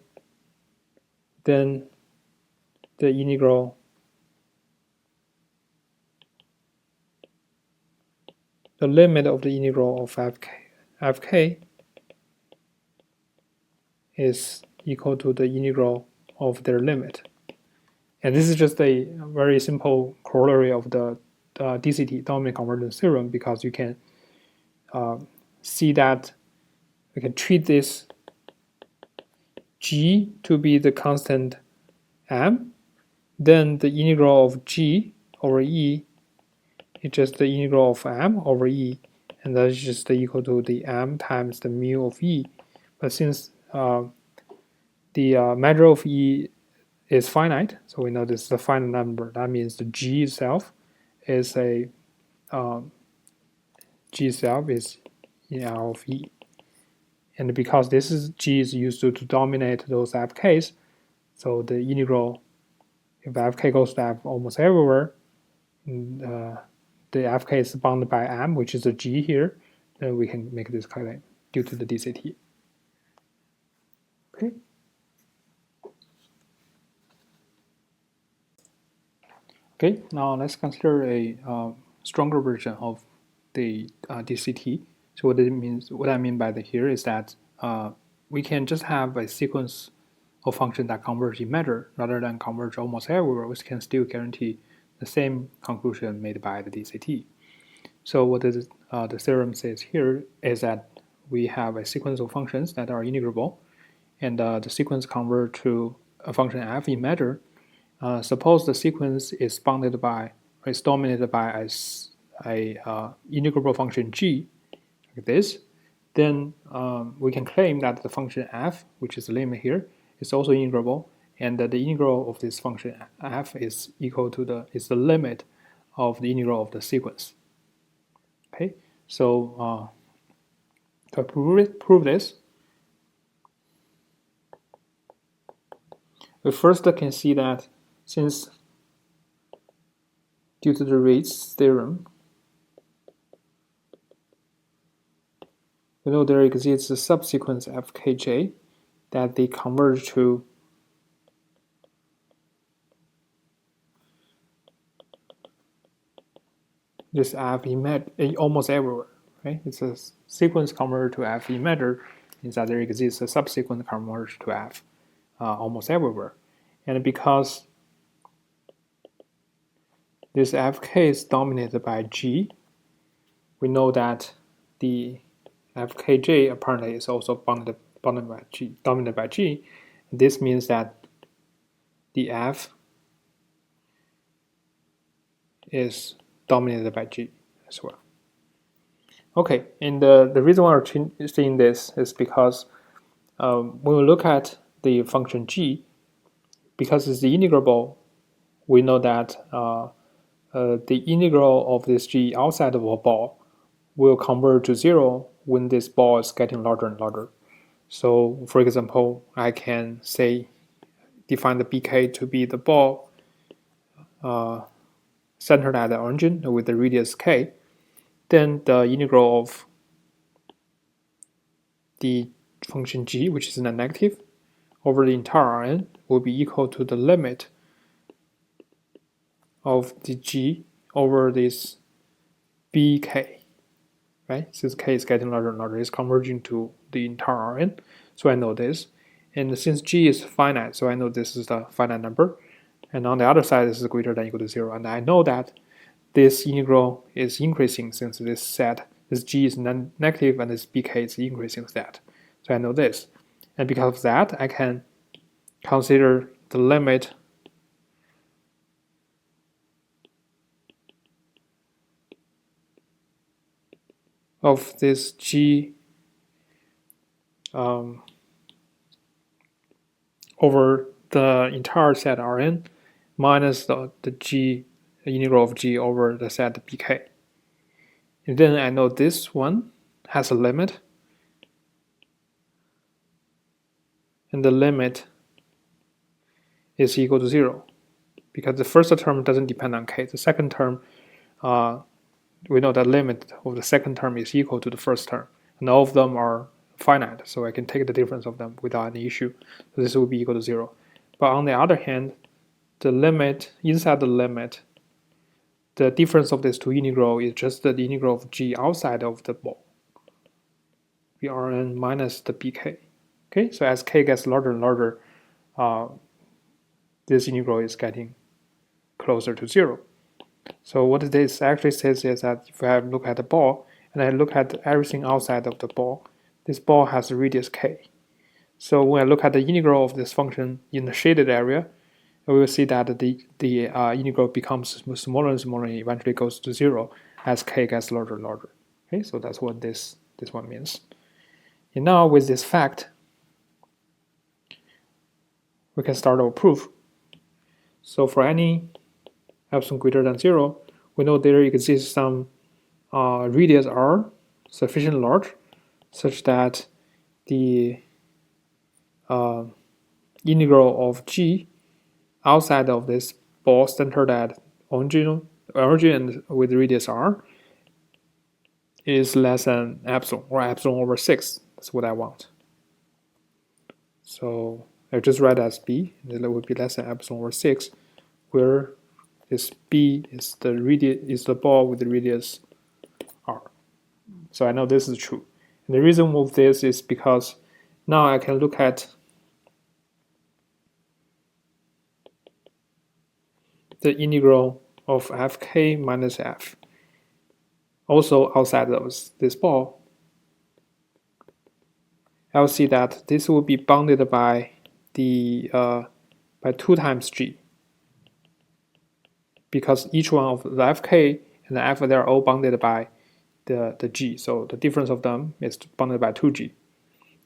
then the integral, the limit of the integral of fk is equal to the integral of their limit. And this is just a very simple corollary of the DCT, dominant convergence theorem, because you can see that we can treat this g to be the constant m, then the integral of g over e is just the integral of m over e, and that is just equal to the m times the mu of e. But since the measure of e is finite, so we know this is a finite number. That means the g itself is in L of e. And because this is g is used to dominate those fk's, so the integral, if fk goes to f almost everywhere, the fk is bounded by m, which is a g here, then we can make this claim due to the DCT. Okay. Okay, now let's consider a stronger version of the DCT. So what I mean by here is that we can just have a sequence of functions that converge in measure rather than converge almost everywhere. We can still guarantee the same conclusion made by the DCT. So what the theorem says here is that we have a sequence of functions that are integrable, and the sequence converge to a function f in measure. Suppose the sequence is bounded by, or is dominated by a integrable function g, like this, then we can claim that the function f, which is the limit here, is also integrable, and that the integral of this function f is equal to the limit of the integral of the sequence. Okay, so to prove this, we first can see that since due to the Rates theorem, we know there exists a subsequence fkj that they converge to this f in almost everywhere. Right? It's a sequence converged to f in measure, is that there exists a subsequent converge to f almost everywhere. And because this fk is dominated by g, we know that the fkj apparently is also bounded by g, dominated by g. This means that the f is dominated by g as well. Okay, and the reason why we're seeing this is because when we look at the function g, because it's the integrable, we know that the integral of this g outside of a ball will converge to 0 when this ball is getting larger and larger. So, for example, I can say define the bk to be the ball centered at the origin with the radius k. Then the integral of the function g, which is non-negative, over the entire Rn will be equal to the limit of the g over this bk, right? Since k is getting larger and larger, it's converging to the entire Rn, so I know this. And since g is finite, so I know this is the finite number. And on the other side, this is greater than or equal to 0. And I know that this integral is increasing since this set, this g is negative and this bk is increasing set. So I know this. And because of that, I can consider the limit of this g over the entire set Rn minus the integral of g over the set bk. And then I know this one has a limit, and the limit is equal to 0 because the first term doesn't depend on k. The second term, we know that limit of the second term is equal to the first term, and all of them are finite, so I can take the difference of them without any issue. So this will be equal to 0. But on the other hand, the limit, inside the limit, the difference of these two integral is just the integral of g outside of the ball, Rn minus the bk. Okay, so as k gets larger and larger, this integral is getting closer to 0. So what this actually says is that if I look at the ball, and I look at everything outside of the ball, this ball has a radius k. So when I look at the integral of this function in the shaded area, we will see that the integral becomes smaller and smaller and eventually goes to 0 as k gets larger and larger. Okay, so that's what this one means. And now with this fact, we can start our proof. So for any epsilon greater than 0, we know there exists some radius r sufficiently large such that the integral of g outside of this ball centered at origin and with radius r is less than epsilon, or epsilon over 6. That's what I want. So I just write as b, and it would be less than epsilon over 6, where this b is the ball with the radius r. So I know this is true. And the reason of this is because now I can look at the integral of fk minus f, also outside of this ball. I'll see that this will be bounded by the by 2 times g, because each one of the fk and the f, they're all bounded by the g, so the difference of them is bounded by 2g.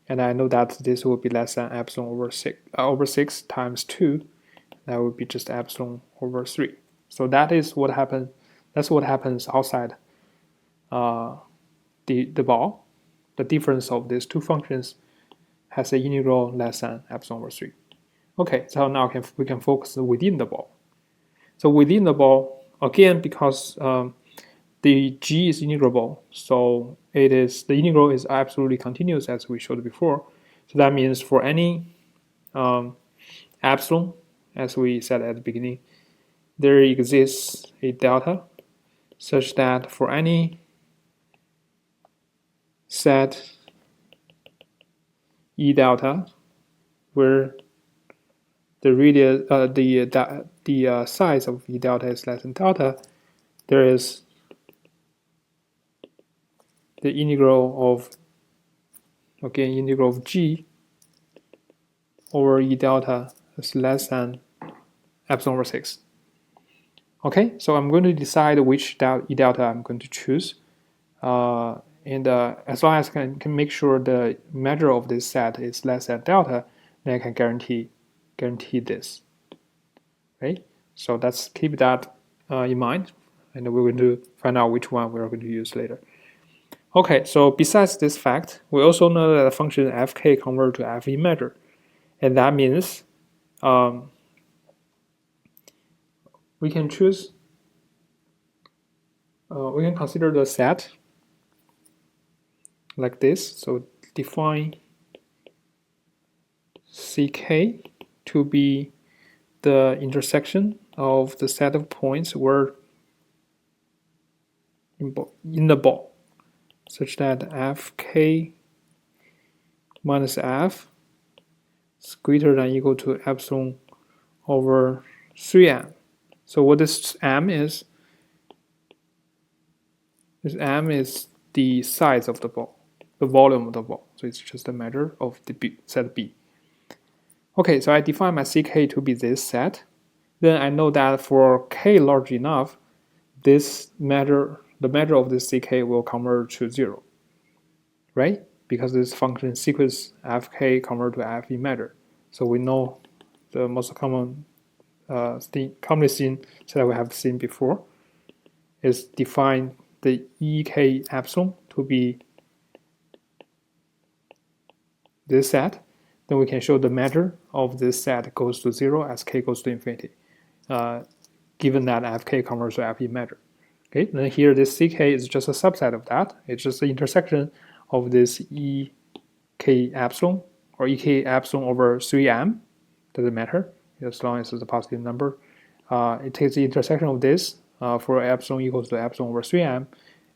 And I know that this will be less than epsilon over 6 times 2. That would be just epsilon over 3. So that is what happens. That's what happens outside the ball. The difference of these two functions has an integral less than epsilon over 3. Okay, so now we can focus within the ball. So within the ball, again, because the g is integrable, so the integral is absolutely continuous as we showed before. So that means for any epsilon, as we said at the beginning, there exists a delta such that for any set E delta, where the radius, the size of E delta is less than delta, there is the integral of, again, integral of G over E delta is less than epsilon over 6. Okay, so I'm going to decide which E delta I'm going to choose. And as long as I can make sure the measure of this set is less than delta, then I can guarantee this. Right? So let's keep that in mind, and we're going to find out which one we're going to use later. Okay, so besides this fact, we also know that the function fk converts to fe measure, and that means we can choose, we can consider the set like this. So define ck to be the intersection of the set of points where in the ball, such that fk minus f is greater than or equal to epsilon over 3m. So what this m is the size of the ball, the volume of the ball. So it's just a measure of the set B. Okay, so I define my ck to be this set. Then I know that for k large enough, the measure of this ck will converge to 0, right? Because this function sequence fk convert to fe measure. So we know the most common commonly seen set that we have seen before is define the ek epsilon to be this set. Then we can show the measure of this set goes to 0 as k goes to infinity, given that fk converts to fe measure. Okay, then here this ck is just a subset of that. It's just the intersection of this ek epsilon or ek epsilon over 3m. Doesn't matter as long as it's a positive number. It takes the intersection of this for epsilon equals to epsilon over 3m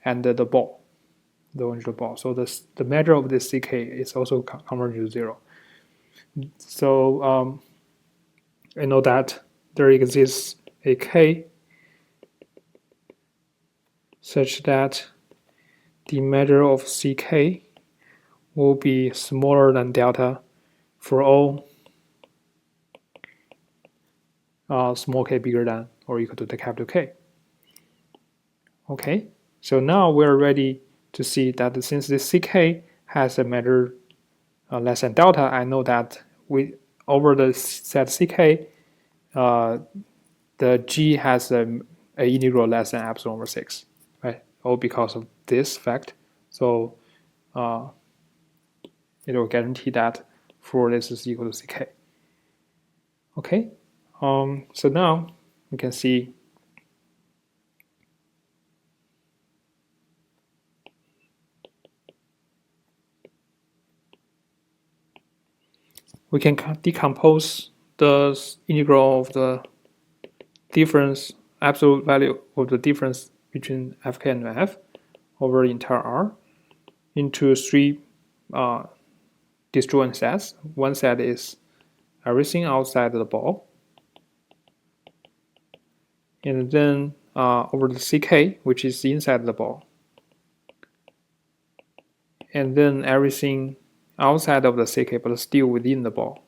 and the ball, the original ball. So the measure of this ck is also converging to 0. So I know that there exists a k such that the measure of ck will be smaller than delta for all small k bigger than or equal to the capital K. Okay, so now we're ready to see that since this ck has a measure less than delta, I know that over the set ck, the g has an integral less than epsilon over 6, right? All because of this fact. So it will guarantee that for this is equal to ck. Okay, so now we can see we can decompose the integral of the difference, absolute value of the difference between fk and f over the entire R into 3 disjoint sets. One set is everything outside the ball, and then over the ck, which is inside the ball, and then everything outside of the ck but still within the ball.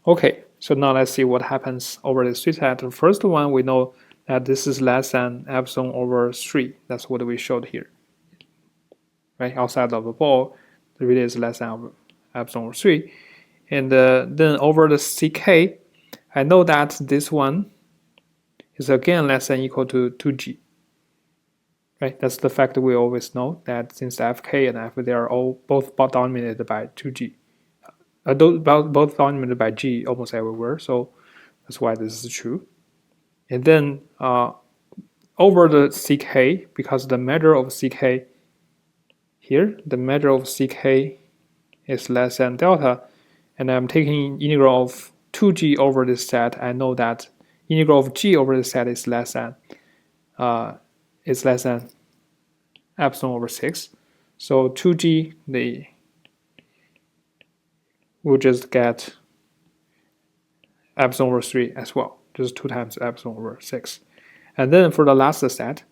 Okay, so now let's see what happens over the 3 set. The first one, we know that this is less than epsilon over 3. That's what we showed here. Right, outside of the ball, the radius is less than epsilon over 3. And then over the ck, I know that this one is again less than or equal to 2g. Right, that's the fact that we always know, that since fk and f, they are both dominated by 2g. Both dominated by g almost everywhere, so that's why this is true. And then over the ck, because the measure of ck here, the measure of ck is less than delta, and I'm taking integral of 2g over this set, I know that integral of g over this set is less than epsilon over 6. So 2g, we'll just get epsilon over 3 as well, just 2 times epsilon over 6. And then for the last set,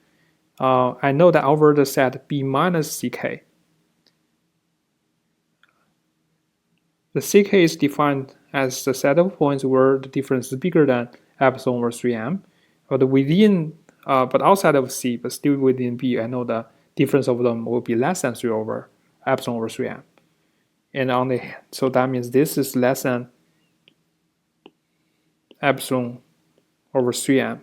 I know that over the set B minus ck, the ck is defined as the set of points where the difference is bigger than epsilon over 3m, but outside of C, but still within B, I know the difference of them will be less than 3 over epsilon over 3m. And so that means this is less than epsilon over 3m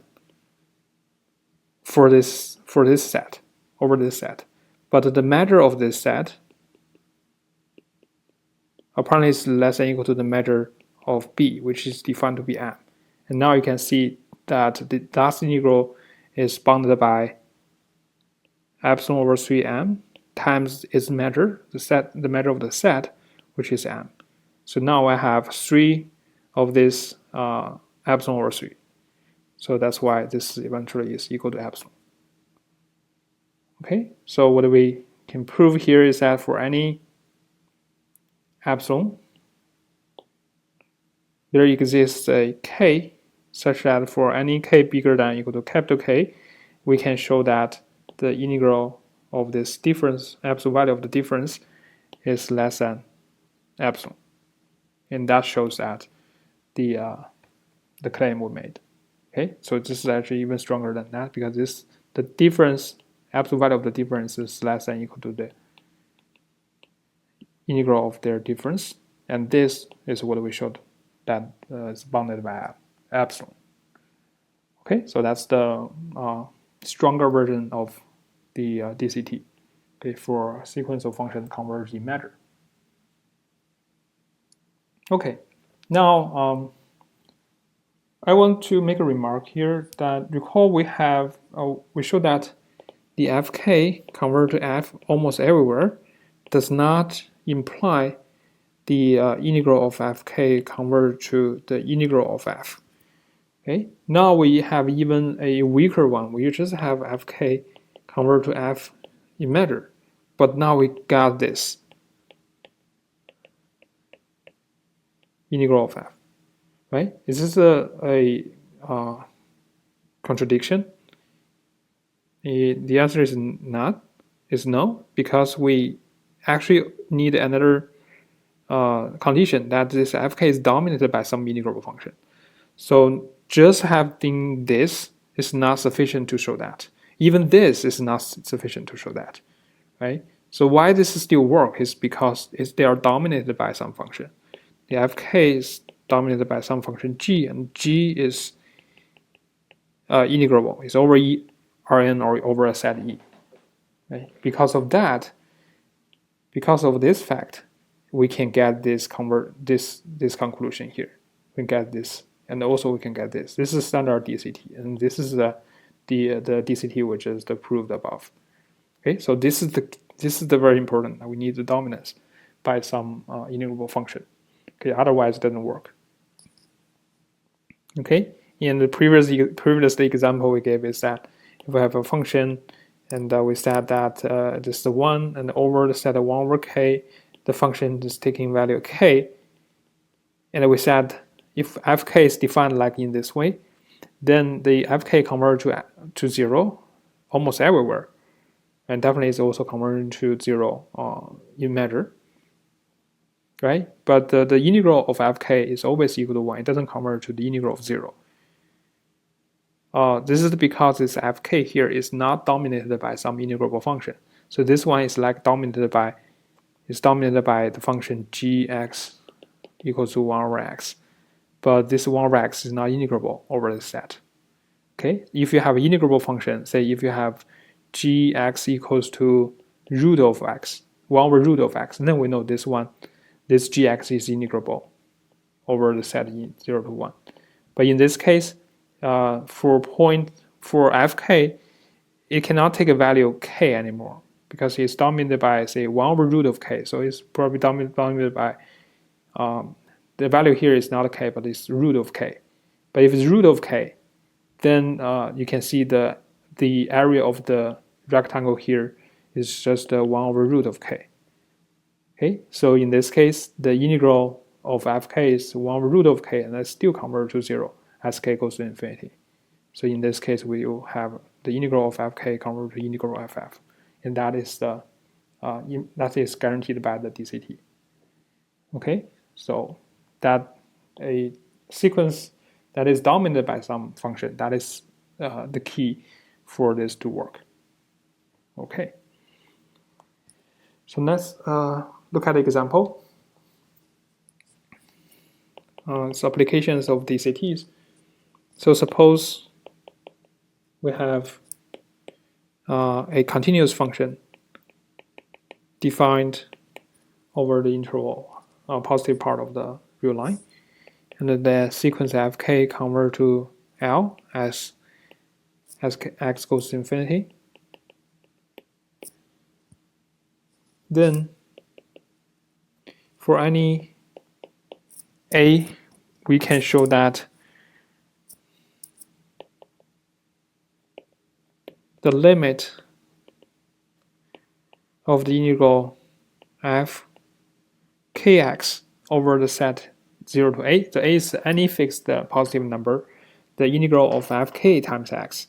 for this set, over this set. But the measure of this set apparently is less than or equal to the measure of B, which is defined to be m. And now you can see that the last integral is bounded by epsilon over 3m times its measure, the measure of the set, which is m. So now I have 3 of this epsilon over 3. So that's why this eventually is equal to epsilon. Okay, so what we can prove here is that for any epsilon, there exists a k such that for any k bigger than or equal to capital K, we can show that the integral of this difference, absolute value of the difference, is less than epsilon. And that shows that the claim we made. Okay, so this is actually even stronger than that because the difference, absolute value of the difference is less than or equal to the integral of their difference, and this is what we showed that is bounded by epsilon. Okay, so that's the stronger version of the DCT. Okay, for sequence of functions converge in measure. Okay, now I want to make a remark here that recall we showed that the fk converge to f almost everywhere does not imply the integral of fk converge to the integral of f. Okay, now we have even a weaker one. We just have fk converge to f in measure, but now we got this integral of f. Right? Is this a contradiction? The answer is not. Is no, because we actually need another condition that this fk is dominated by some integrable function. So just having this is not sufficient to show that. Even this is not sufficient to show that, right? So why this still works is because they are dominated by some function. The fk is dominated by some function g, and g is integrable. It's over Rn or over a set E. Right? Because of that, because of this fact, we can get this conclusion here. We can get this, and also we can get this. This is standard DCT, and this is the DCT which is the proved above. Okay, so this is the very important. We need the dominance by some integrable function. Okay, otherwise it doesn't work. Okay, in the previous example we gave is that if we have a function and we said that this is the 1 and over the set of 1 over k, the function is taking value k, and we said if fk is defined like in this way, then the fk converge to 0 almost everywhere, and definitely is also converging to 0 in measure. Right? But the integral of fk is always equal to 1. It doesn't converge to the integral of 0. This is because this fk here is not dominated by some integrable function. So this one is like dominated by the function gx equals to 1 over x. But this 1 over x is not integrable over the set. Okay? If you have an integrable function, say if you have gx equals to root of x, 1 over root of x, then we know this gx is integrable over the set in 0 to 1. But in this case, for fk, it cannot take a value k anymore because it's dominated by, say, 1 over root of k. So it's probably dominated by, the value here is not k, but it's root of k. But if it's root of k, then you can see the area of the rectangle here is just 1 over root of k. Okay, so in this case, the integral of fk is 1 over root of k, and that still converge to 0 as k goes to infinity. So in this case, we will have the integral of fk converge to integral of ff, and that is guaranteed by the DCT. Okay, so that a sequence that is dominated by some function, that is the key for this to work. Okay, so let's look at the example. It's applications of DCTs. So suppose we have a continuous function defined over the interval, positive part of the real line, and the sequence fk converge to L as x goes to infinity. Then for any a, we can show that the limit of the integral f kx over the set 0 to a, the a is any fixed positive number, the integral of fk times x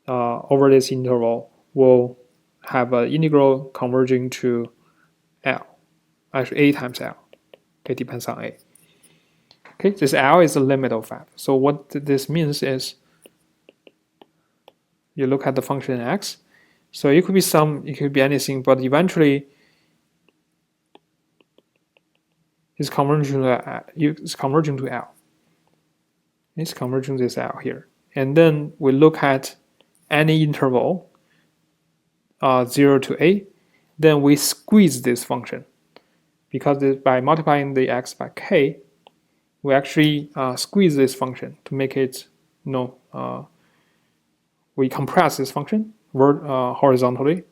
over this interval will have an integral converging to L, actually a times L. Okay, depends on a. Okay, this L is the limit of f. So what this means is, you look at the function x. So it could be it could be anything, but eventually it's converging to L. It's converging to this L here. And then we look at any interval 0 to a, then we squeeze this function. Because by multiplying the x by k, we actually squeeze this function to make it, we compress this function horizontally,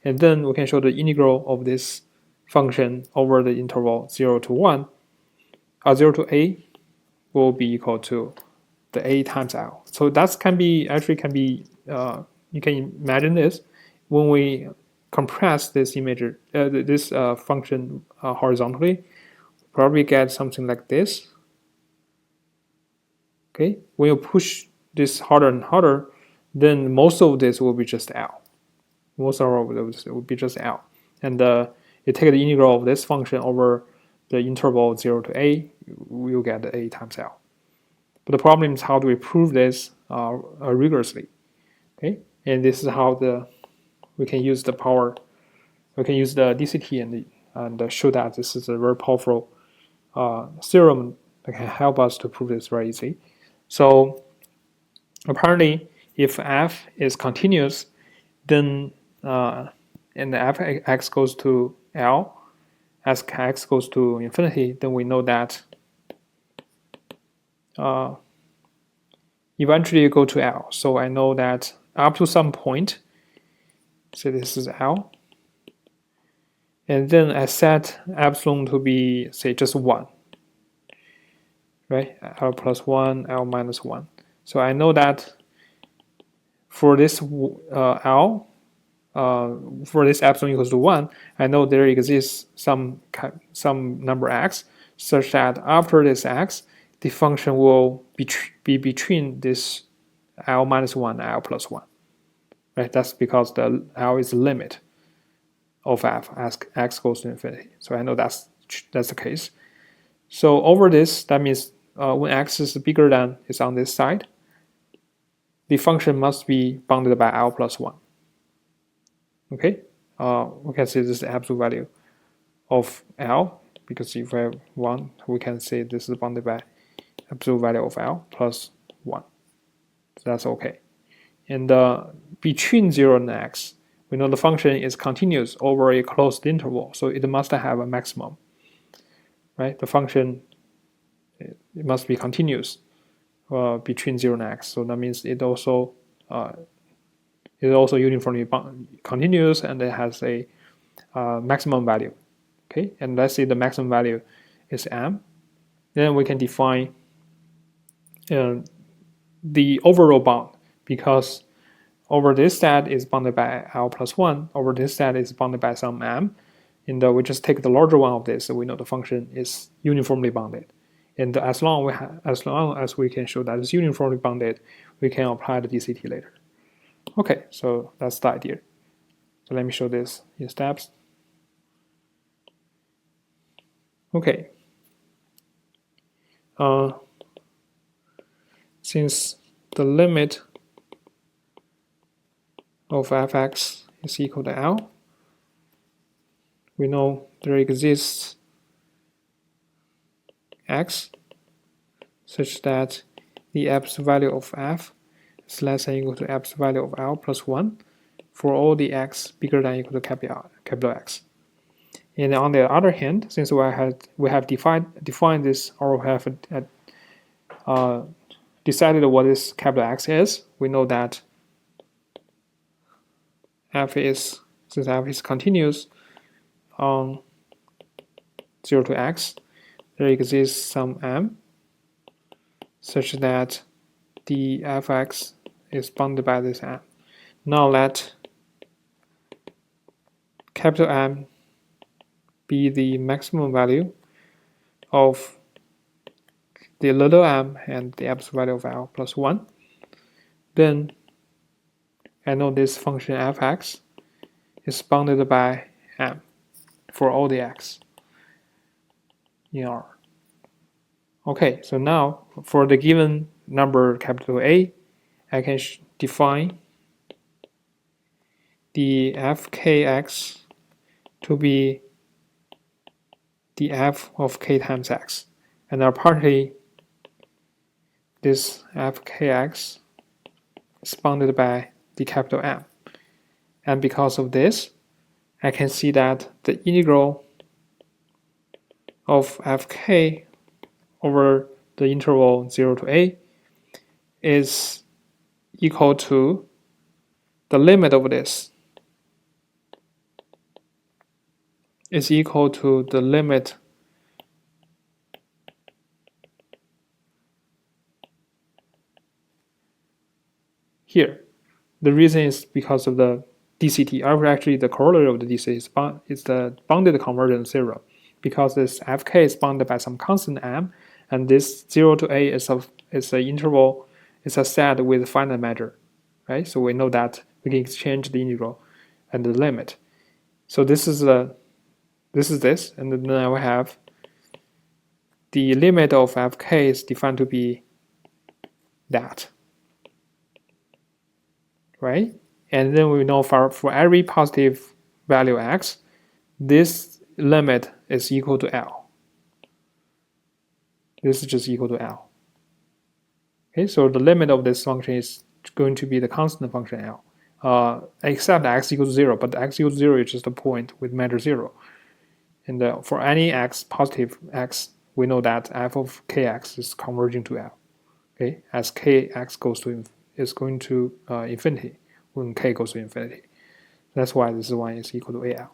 and then we can show the integral of this function over the interval 0 to 1, 0 to a will be equal to the a times L. So that can be, you can imagine this, when we compress this function horizontally, probably get something like this. Okay, when you push this harder and harder, then most of this will be just L. Most of this will be just L. And you take the integral of this function over the interval 0 to a, we'll get the a times L. But the problem is, how do we prove this rigorously? Okay, and this is how we can use the power. We can use the DCT and show that this is a very powerful theorem that can help us to prove this very easy. So apparently, if f is continuous, then and the fx goes to L, as x goes to infinity, then we know that eventually you go to L. So I know that up to some point, so this is L, and then I set epsilon to be, say, just 1, right? L plus 1, L minus 1. So I know that for this L, for this epsilon equals to 1, I know there exists some number x, such that after this x, the function will be between this L minus 1 and L plus 1. Right? That's because the L is the limit of f as x goes to infinity. So I know that's the case. So over this, that means when x is bigger than is on this side, the function must be bounded by L plus 1. Okay, we can say this is the absolute value of L, because if we have 1, we can say this is bounded by absolute value of L plus 1. So that's okay. And between 0 and x, we know the function is continuous over a closed interval, so it must have a maximum. Right? The function, it must be continuous between 0 and x. So that means it also uniformly continuous, and it has a maximum value. Okay, and let's say the maximum value is m. Then we can define the overall bound, because over this set is bounded by L plus 1, over this set is bounded by some m, and we just take the larger one of this, so we know the function is uniformly bounded. And as long as we can show that it's uniformly bounded, we can apply the DCT later. Okay, so that's the idea. So let me show this in steps. Okay. Since the limit of fx is equal to L, we know there exists x such that the absolute value of f is less than or equal to absolute value of L plus 1 for all the x bigger than or equal to capital X. And on the other hand, since we have defined this, or we have decided what this capital X is, we know that since f is continuous on 0 to x, there exists some m such that the fx is bounded by this m. Now let capital M be the maximum value of the little m and the absolute value of L plus 1. Then I know this function fx is bounded by m for all the x in R. Okay, so now for the given number capital A, I can define the fkx to be the f of k times x. And apparently, this fkx is bounded by the capital M. And because of this, I can see that the integral of fk over the interval 0 to a is equal to the limit of this is equal to the limit here. The reason is because of the DCT, or actually the corollary of the DCT is the bounded convergence theorem, because this fk is bounded by some constant m, and this 0 to a is an interval, is a set with finite measure, right? So we know that we can exchange the integral and the limit. So this is this, and then I will have the limit of fk is defined to be that, right? And then we know for every positive value x, this limit is equal to L. This is just equal to L. Okay, so the limit of this function is going to be the constant function L, except x equals 0, but x equals 0 is just a point with measure 0. And for any x, positive x, we know that f of kx is converging to L. Okay, as kx is going to infinity when k goes to infinity. That's why this one is equal to AL.